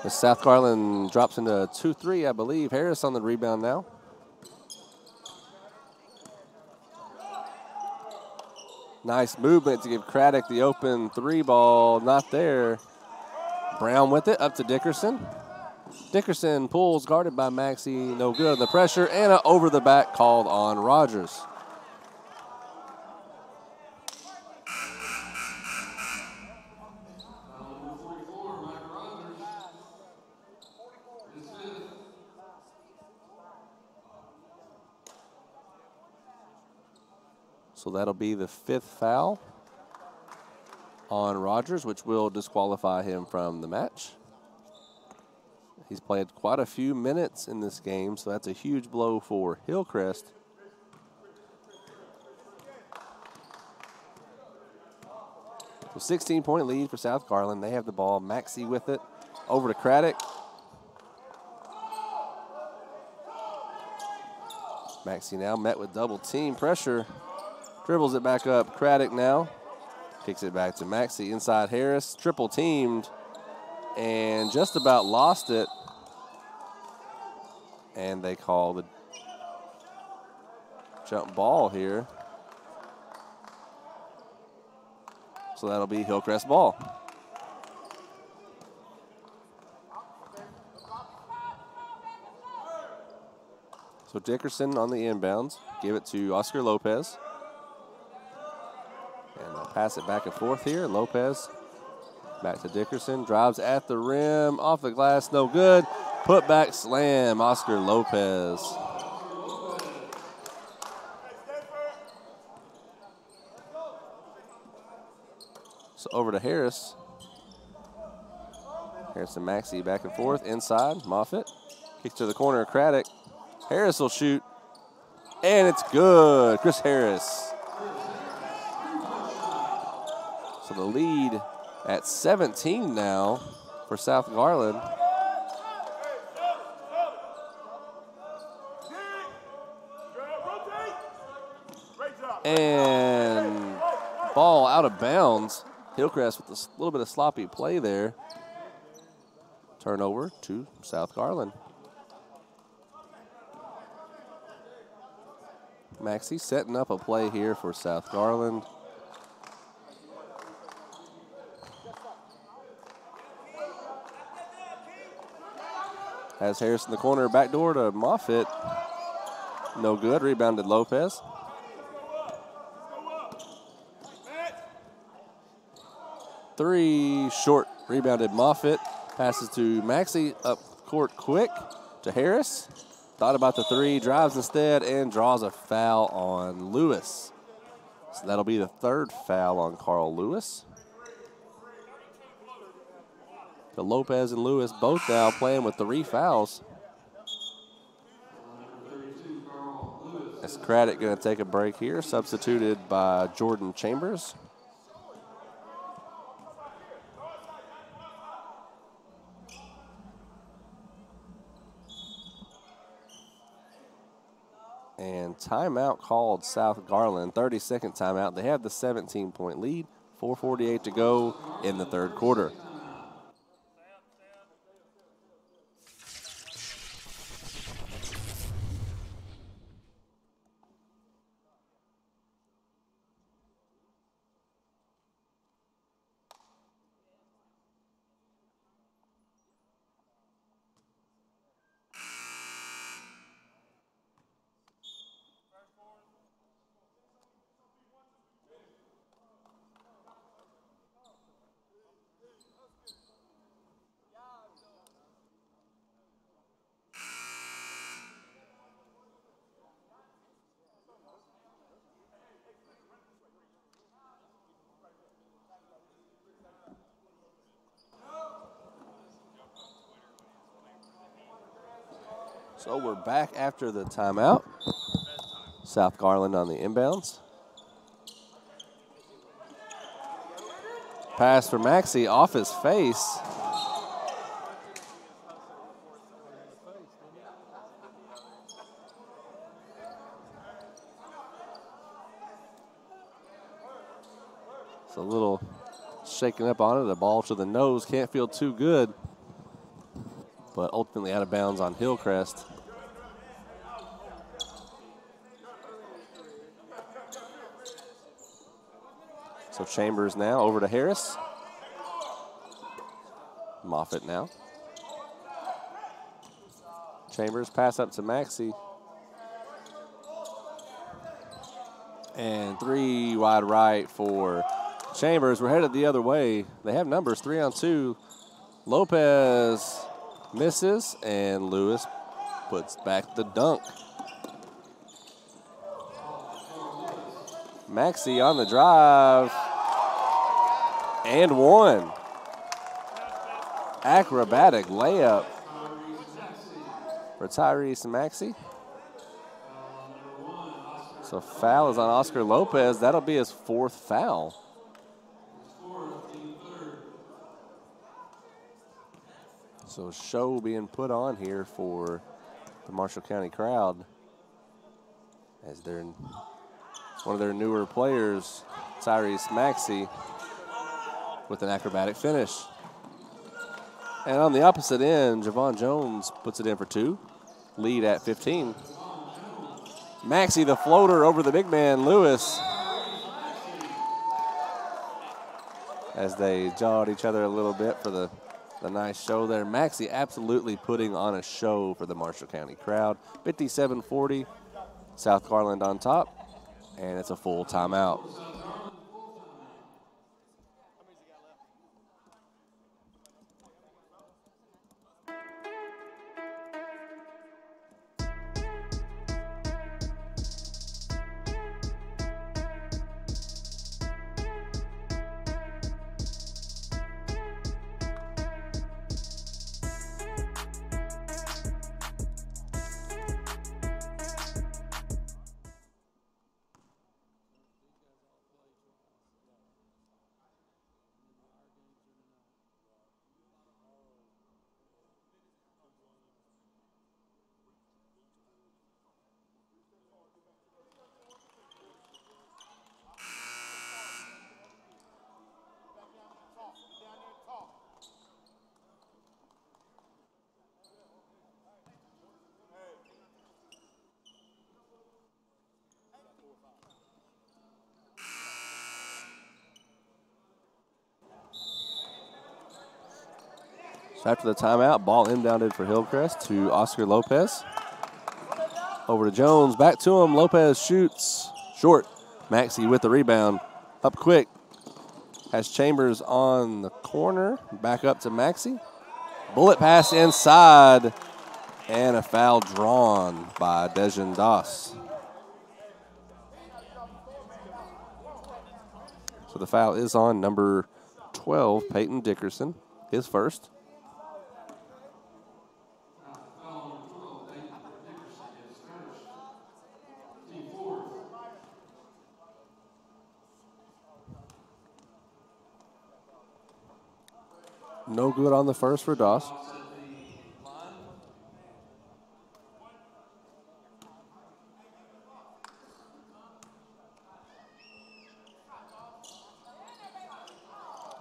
As South Garland drops into a 2-3, I believe. Harris on the rebound now. Nice movement to give Craddock the open three ball. Not there. Brown with it, up to Dickerson. Dickerson pulls, guarded by Maxey. No good on the pressure, and an over the back called on Rogers. So that'll be the 5th foul on Rogers, which will disqualify him from the match. He's played quite a few minutes in this game, so that's a huge blow for Hillcrest. So 16-point lead for South Garland. They have the ball. Maxey with it. Over to Craddock. Maxey now met with double team pressure. Dribbles it back up. Craddock now. Kicks it back to Maxey. Inside Harris. Triple teamed. And just about lost it. And they call the jump ball here. So that'll be Hillcrest ball. So Dickerson on the inbounds. Give it to Oscar Lopez. And they'll pass it back and forth here. Lopez back to Dickerson. Drives at the rim. Off the glass. No good. Put back slam. Oscar Lopez. So over to Harris. Harris and Maxey back and forth. Inside. Moffitt. Kicks to the corner of Craddock. Harris will shoot. And it's good. Chris Harris. So the lead at 17 now for South Garland. And ball out of bounds. Hillcrest with a little bit of sloppy play there. Turnover to South Garland. Maxey setting up a play here for South Garland. Has Harris in the corner, backdoor to Moffitt. No good, rebounded Lopez. Three, short, rebounded Moffitt. Passes to Maxey, up court quick to Harris. Thought about the three, drives instead, and draws a foul on Lewis. So that'll be the 3rd foul on Carl Lewis. The Lopez and Lewis both now playing with 3 fouls. As Craddock going to take a break here, substituted by Jordan Chambers. And timeout called South Garland, 30-second timeout. They have the 17-point lead, 4:48 to go in the 3rd quarter. So we're back after the timeout. South Garland on the inbounds. Pass for Maxey off his face. It's a little shaking up on it. The ball to the nose. Can't feel too good. But ultimately out of bounds on Hillcrest. So Chambers now over to Harris. Moffitt now. Chambers pass up to Maxey. And 3 wide right for Chambers. We're headed the other way. They have numbers, 3-on-2. Lopez misses, and Lewis puts back the dunk. Maxey on the drive. And one. Acrobatic layup for Tyrese Maxey. So foul is on Oscar Lopez. That'll be his 4th foul. So show being put on here for the Marshall County crowd as one of their newer players, Tyrese Maxey, with an acrobatic finish. And on the opposite end, Javon Jones puts it in for 2. Lead at 15. Maxey, the floater over the big man, Lewis. As they jawed each other a little bit for the nice show there. Maxey absolutely putting on a show for the Marshall County crowd. 57-40, South Garland on top, and it's a full timeout. After the timeout, ball inbounded for Hillcrest to Oscar Lopez. Over to Jones, back to him. Lopez shoots short. Maxey with the rebound. Up quick. Has Chambers on the corner. Back up to Maxey. Bullet pass inside. And a foul drawn by Dejan Doss. So the foul is on number 12, Peyton Dickerson, his first. No good on the first for Doss.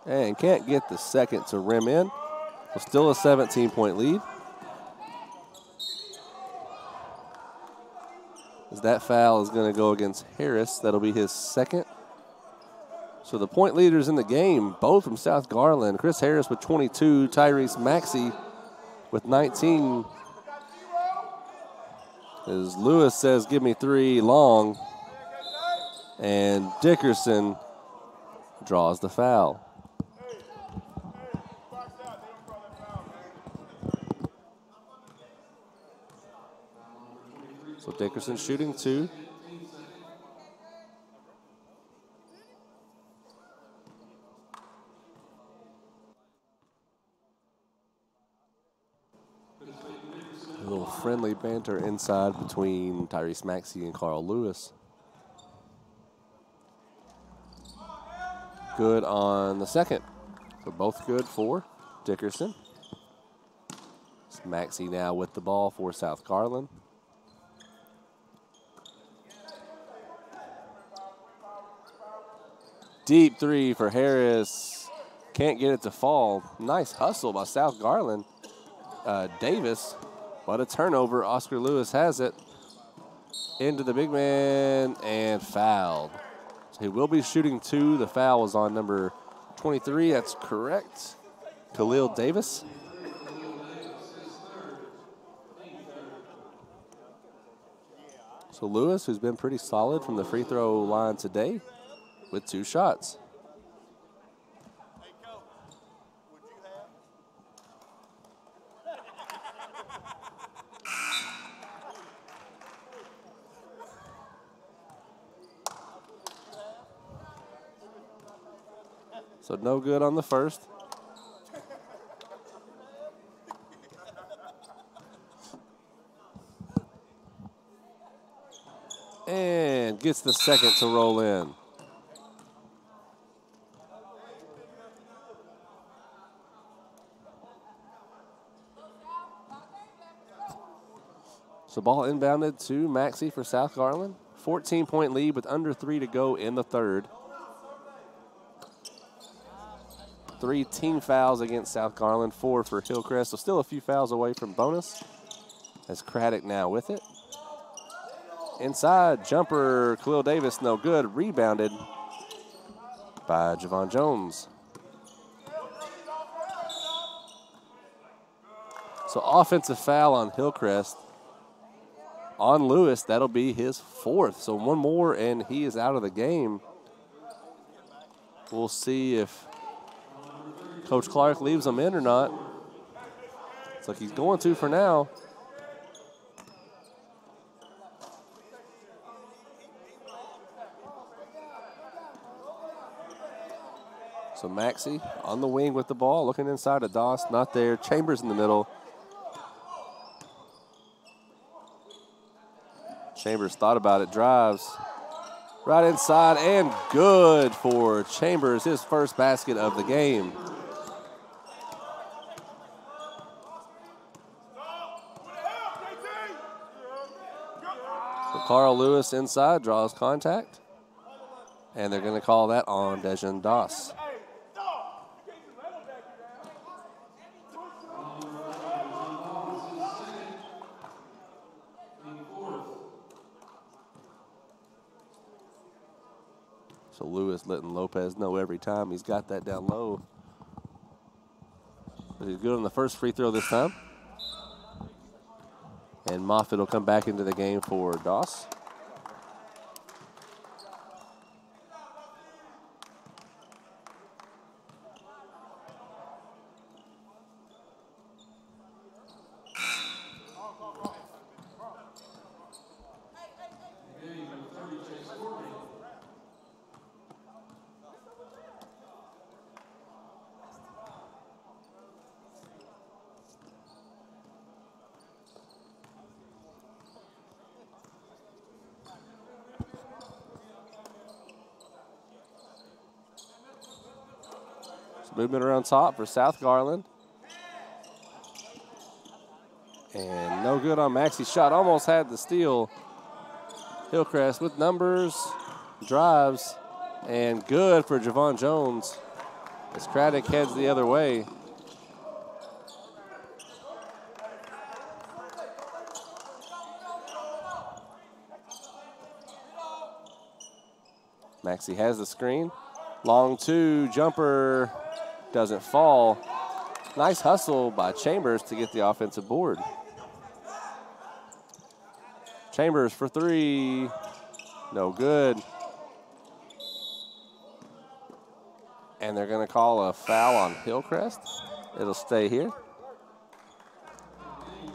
And can't get the second to rim in. Well, still a 17-point lead. As that foul is going to go against Harris. That'll be his second. So the point leaders in the game, both from South Garland. Chris Harris with 22, Tyrese Maxey with 19. As Lewis says, give me 3 long. And Dickerson draws the foul. So Dickerson shooting 2. A little friendly banter inside between Tyrese Maxey and Carl Lewis. Good on the second. So both good for Dickerson. It's Maxey now with the ball for South Garland. Deep three for Harris. Can't get it to fall. Nice hustle by South Garland. Davis, but a turnover. Oscar Lewis has it. Into the big man and fouled. So he will be shooting two. The foul was on number 23. That's correct. Khalil Davis. So Lewis, who's been pretty solid from the free throw line today, with 2 shots. So no good on the first. And gets the second to roll in. So ball inbounded to Maxey for South Garland. 14-point lead with under 3 to go in the third. 3 team fouls against South Garland, 4 for Hillcrest. So still a few fouls away from bonus. As Craddock now with it. Inside, jumper, Khalil Davis, no good. Rebounded by Javon Jones. So offensive foul on Hillcrest. On Lewis, that'll be his 4th. So one more and he is out of the game. We'll see if Coach Clark leaves him in or not. Looks like he's going to for now. So Maxey on the wing with the ball, looking inside of Doss, not there. Chambers in the middle. Chambers thought about it, drives right inside, and good for Chambers, his first basket of the game. So Carl Lewis inside, draws contact, and they're going to call that on Dejan Doss. So Lewis letting Lopez know every time he's got that down low. But he's good on the first free throw this time. And Moffitt will come back into the game for Doss. Movement around top for South Garland. And no good on Maxey's shot. Almost had the steal. Hillcrest with numbers, drives, and good for Javon Jones as Craddock heads the other way. Maxey has the screen. Long 2, jumper. Doesn't fall. Nice hustle by Chambers to get the offensive board. Chambers for 3. No good. And they're going to call a foul on Hillcrest. It'll stay here.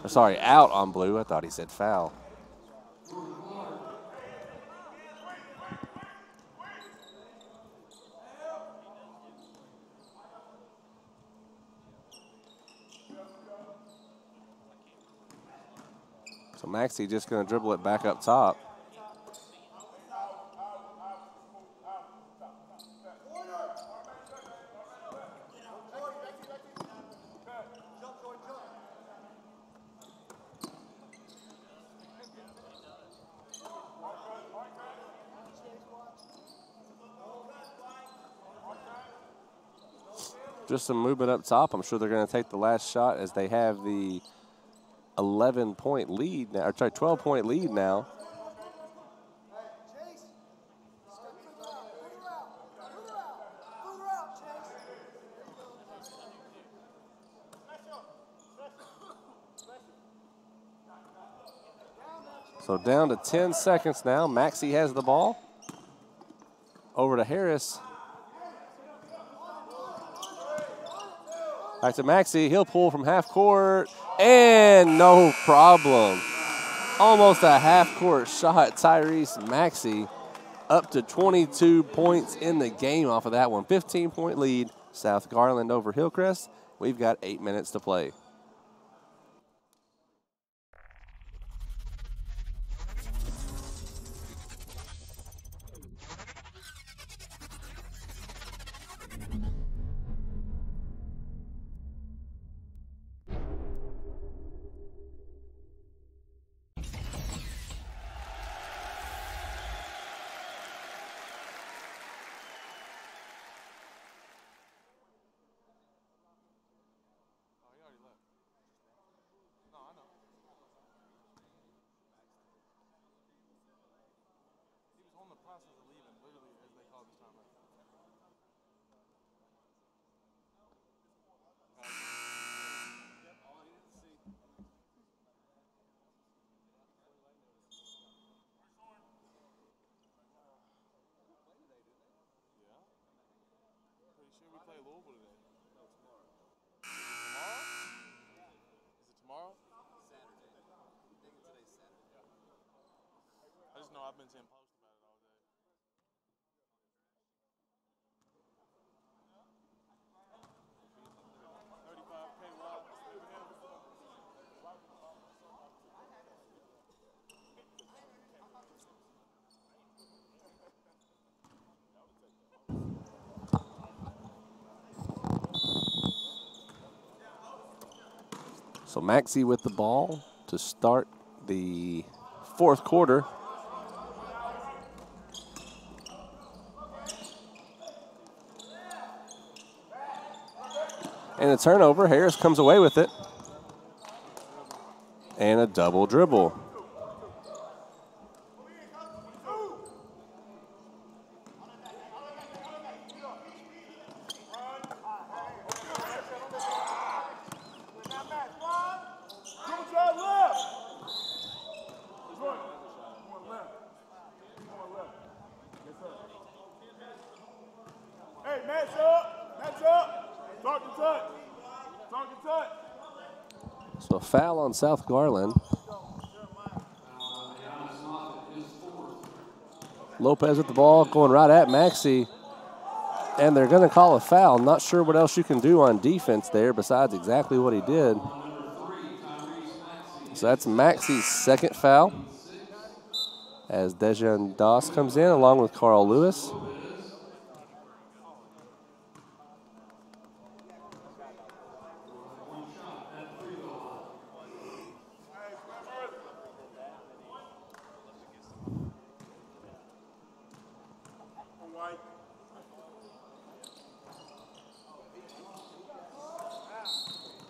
Or sorry, out on blue. I thought he said foul. So Maxey just going to dribble it back up top. Just some movement up top. I'm sure they're going to take the last shot as they have the 11-point lead now, or sorry, 12-point lead now. So down to 10 seconds now. Maxey has the ball. Over to Harris. Back to Maxey. He'll pull from half court. And no problem. Almost a half court shot. Tyrese Maxey up to 22 points in the game off of that one. 15-point lead. South Garland over Hillcrest. We've got 8 minutes to play. I've been seeing posts about it all day. So Maxey with the ball to start the fourth quarter. And a turnover. Harris comes away with it. And a double dribble. Hey, match up. Match up. Talk and touch. Talk and touch. So a foul on South Garland. Lopez with the ball going right at Maxey. And they're going to call a foul. Not sure what else you can do on defense there besides exactly what he did. So that's Maxey's second foul as Dejan Doss comes in along with Carl Lewis.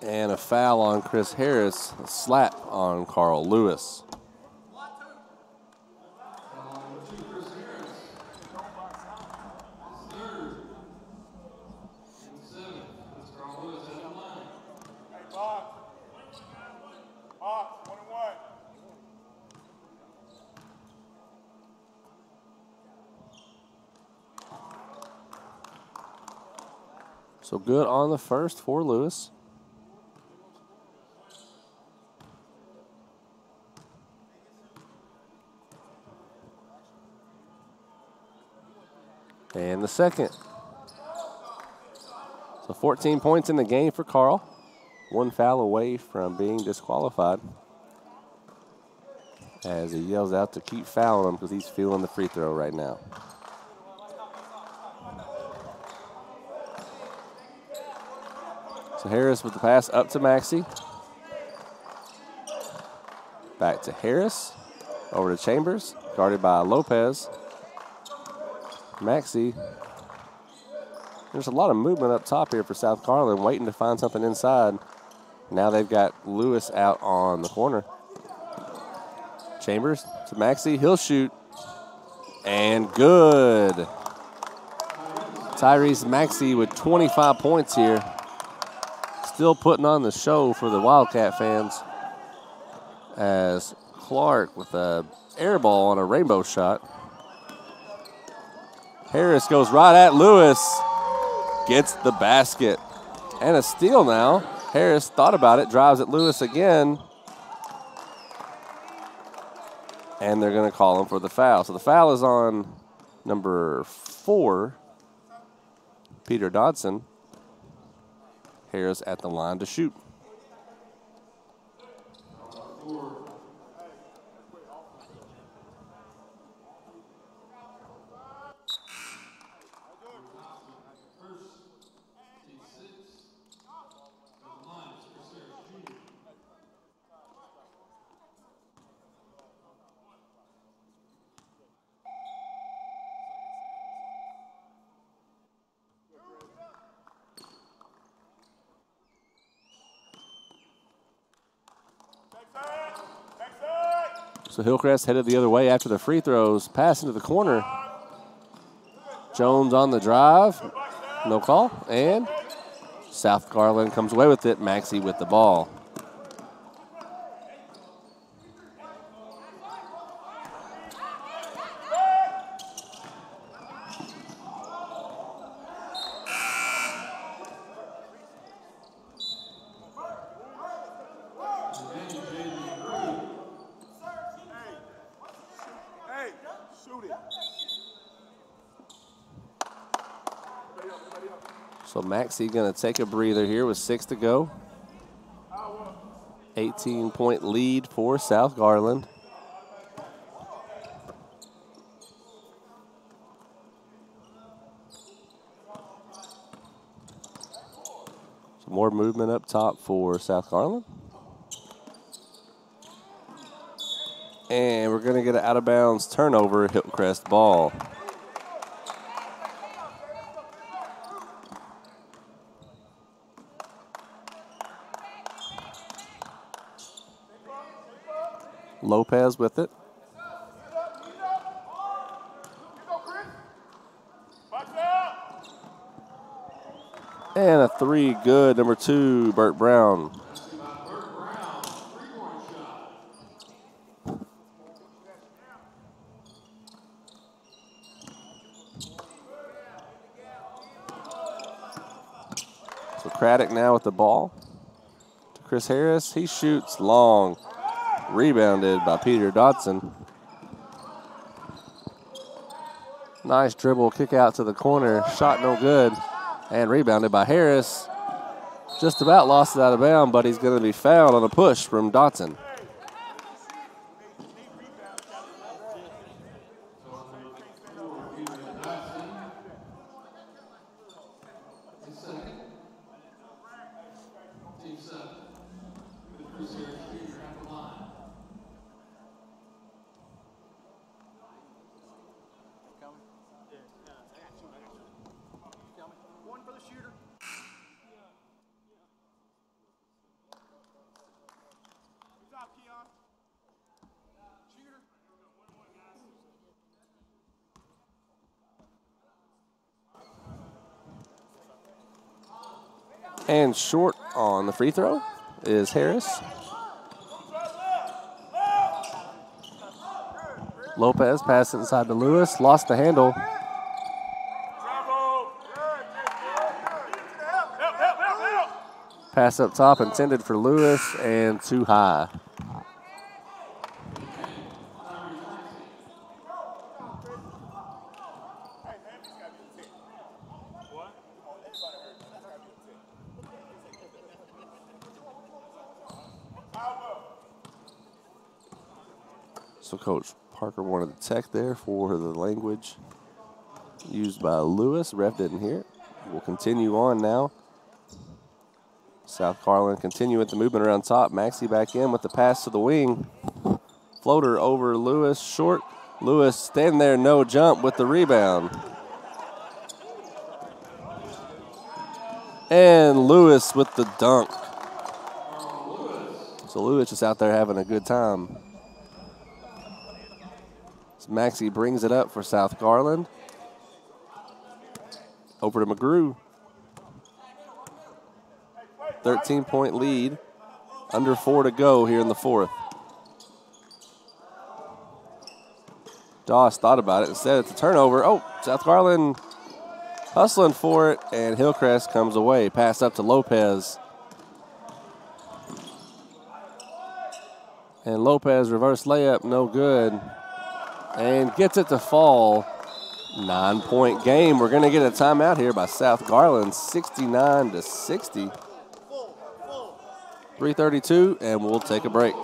And a foul on Chris Harris, a slap on Carl Lewis. So good on the first for Lewis. And the second. So 14 points in the game for Carl. One foul away from being disqualified. as he yells out to keep fouling him because he's feeling the free throw right now. So Harris with the pass up to Maxey. Back to Harris. Over to Chambers. Guarded by Lopez. Maxey. There's a lot of movement up top here for South Garland, waiting to find something inside. Now they've got Lewis out on the corner. Chambers to Maxey. He'll shoot. And good. Tyrese Maxey with 25 points here. Still putting on the show for the Wildcat fans. As Clark with a air ball on a rainbow shot. Harris goes right at Lewis. Gets the basket. And a steal now. Harris thought about it, drives at Lewis again. And they're going to call him for the foul. So the foul is on number 4, Peter Dodson. Harris at the line to shoot. So Hillcrest headed the other way after the free throws. Pass into the corner. Jones on the drive. No call. And South Garland comes away with it. Maxey with the ball. So Maxey going to take a breather here with 6 to go. 18-point lead for South Garland. Some more movement up top for South Garland. And we're going to get an out-of-bounds turnover, Hillcrest ball. Lopez with it. And a 3, good. Number 2, Burt Brown. So Craddock now with the ball. To Chris Harris. He shoots long. Rebounded by Peter Dodson. Nice dribble, kick out to the corner. Shot no good. And rebounded by Harris. Just about lost it out of bounds, but he's going to be fouled on a push from Dodson. And short on the free throw is Harris. Lopez passed it inside to Lewis, lost the handle. Pass up top intended for Lewis and too high. So Coach Parker wanted to check there for the language used by Lewis. Ref didn't hear it. We'll continue on now. South Garland continue with the movement around top. Maxey back in with the pass to the wing. Floater over Lewis, short. Lewis standing there, no jump with the rebound. And Lewis with the dunk. So Lewis is out there having a good time. So Maxey brings it up for South Garland. Over to McGrew. 13-point lead. Under 4 to go here in the fourth. Doss thought about it. Instead, it's a turnover. Oh, South Garland hustling for it, and Hillcrest comes away. Pass up to Lopez. And Lopez reverse layup, no good. And gets it to fall. 9-point game. We're going to get a timeout here by South Garland, 69-60. 3:32, and we'll take a break.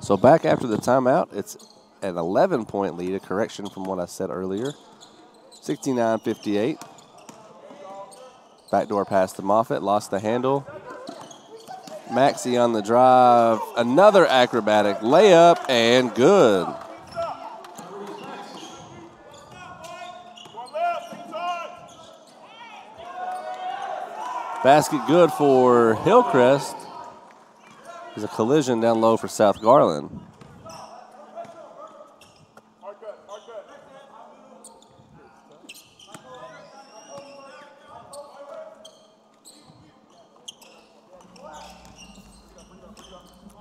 So back after the timeout, it's an 11-point lead, a correction from what I said earlier. 69-58. Backdoor pass to Moffitt, lost the handle. Maxey on the drive, another acrobatic layup, and good. Basket good for Hillcrest. There's a collision down low for South Garland.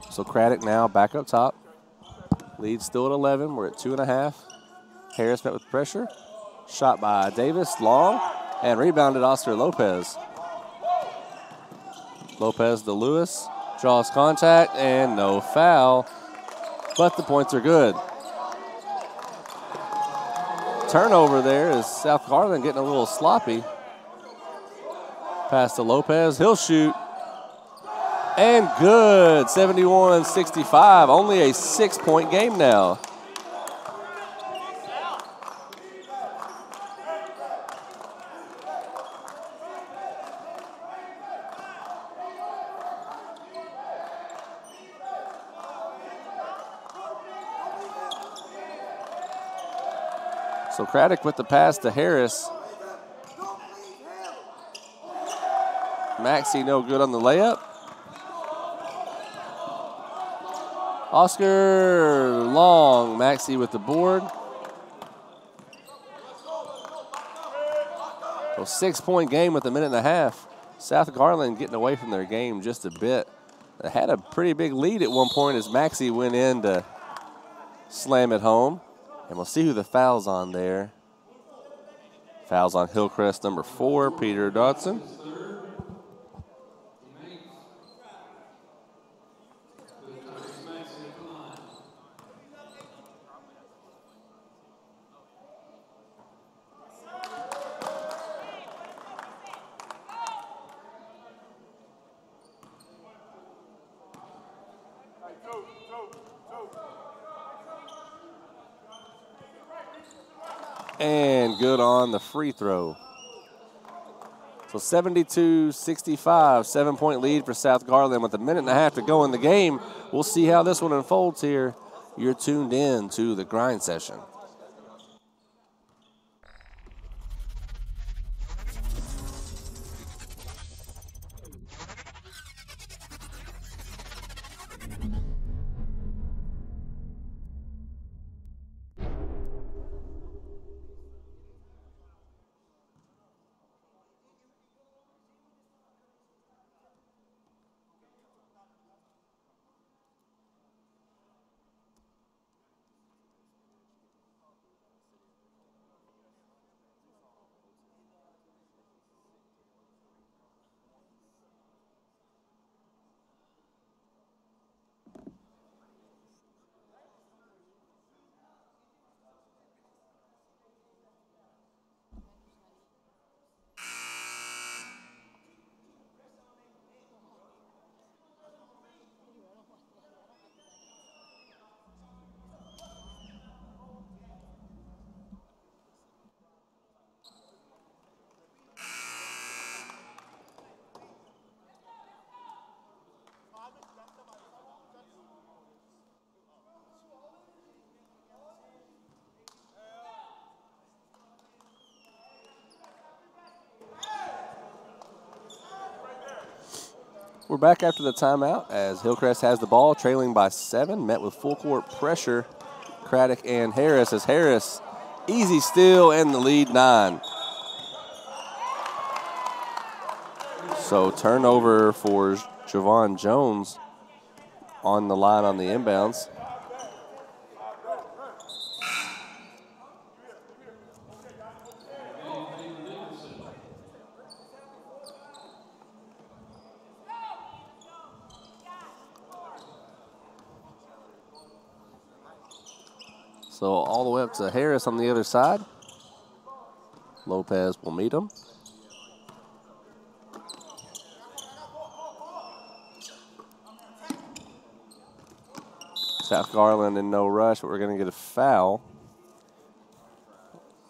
So Craddock now back up top. Lead still at 11. We're at 2.5. Harris met with pressure. Shot by Davis, long, and rebounded Oscar Lopez. Lopez to Lewis. Draws contact, and no foul, but the points are good. Turnover there is South Garland getting a little sloppy. Pass to Lopez, he'll shoot, and good, 71-65, only a 6-point game now. So Craddock with the pass to Harris. Maxey no good on the layup. Oscar long, Maxey with the board. So 6-point game with a minute and a half. South Garland getting away from their game just a bit. They had a pretty big lead at one point as Maxey went in to slam it home. And we'll see who the foul's on there. Foul's on Hillcrest, number 4, Peter Dodson. And good on the free throw. So 72-65, 7-point lead for South Garland with a minute and a half to go in the game. We'll see how this one unfolds here. You're tuned in to the grind session. We're back after the timeout as Hillcrest has the ball, trailing by 7, met with full court pressure. Craddock and Harris as Harris, easy steal and the lead 9. So turnover for Javon Jones on the line on the inbounds. So all the way up to Harris on the other side. Lopez will meet him. South Garland in no rush, but we're going to get a foul.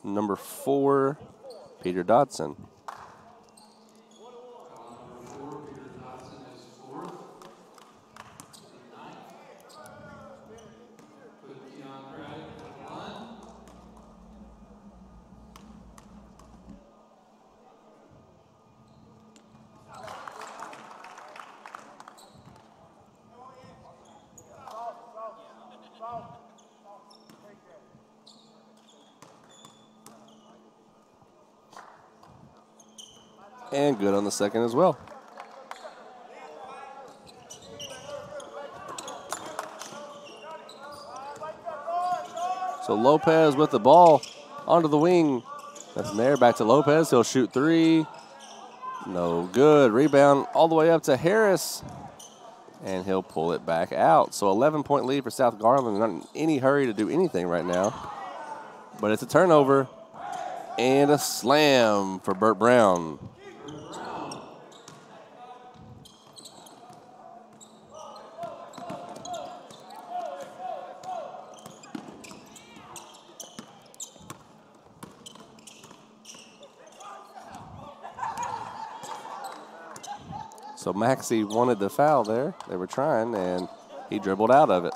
Number 4, Peter Dodson. And good on the second as well. So Lopez with the ball onto the wing. That's there, back to Lopez. He'll shoot 3. No good. Rebound all the way up to Harris. And he'll pull it back out. So 11-point lead for South Garland. Not in any hurry to do anything right now. But it's a turnover. And a slam for Burt Brown. So Maxey wanted the foul there. They were trying, and he dribbled out of it.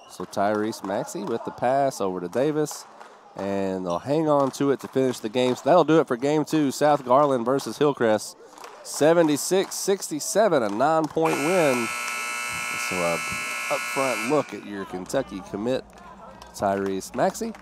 So Tyrese Maxey with the pass over to Davis, and they'll hang on to it to finish the game. So that'll do it for game 2, South Garland versus Hillcrest. 76-67, a 9-point win. So a up front look at your Kentucky commit, Tyrese Maxey.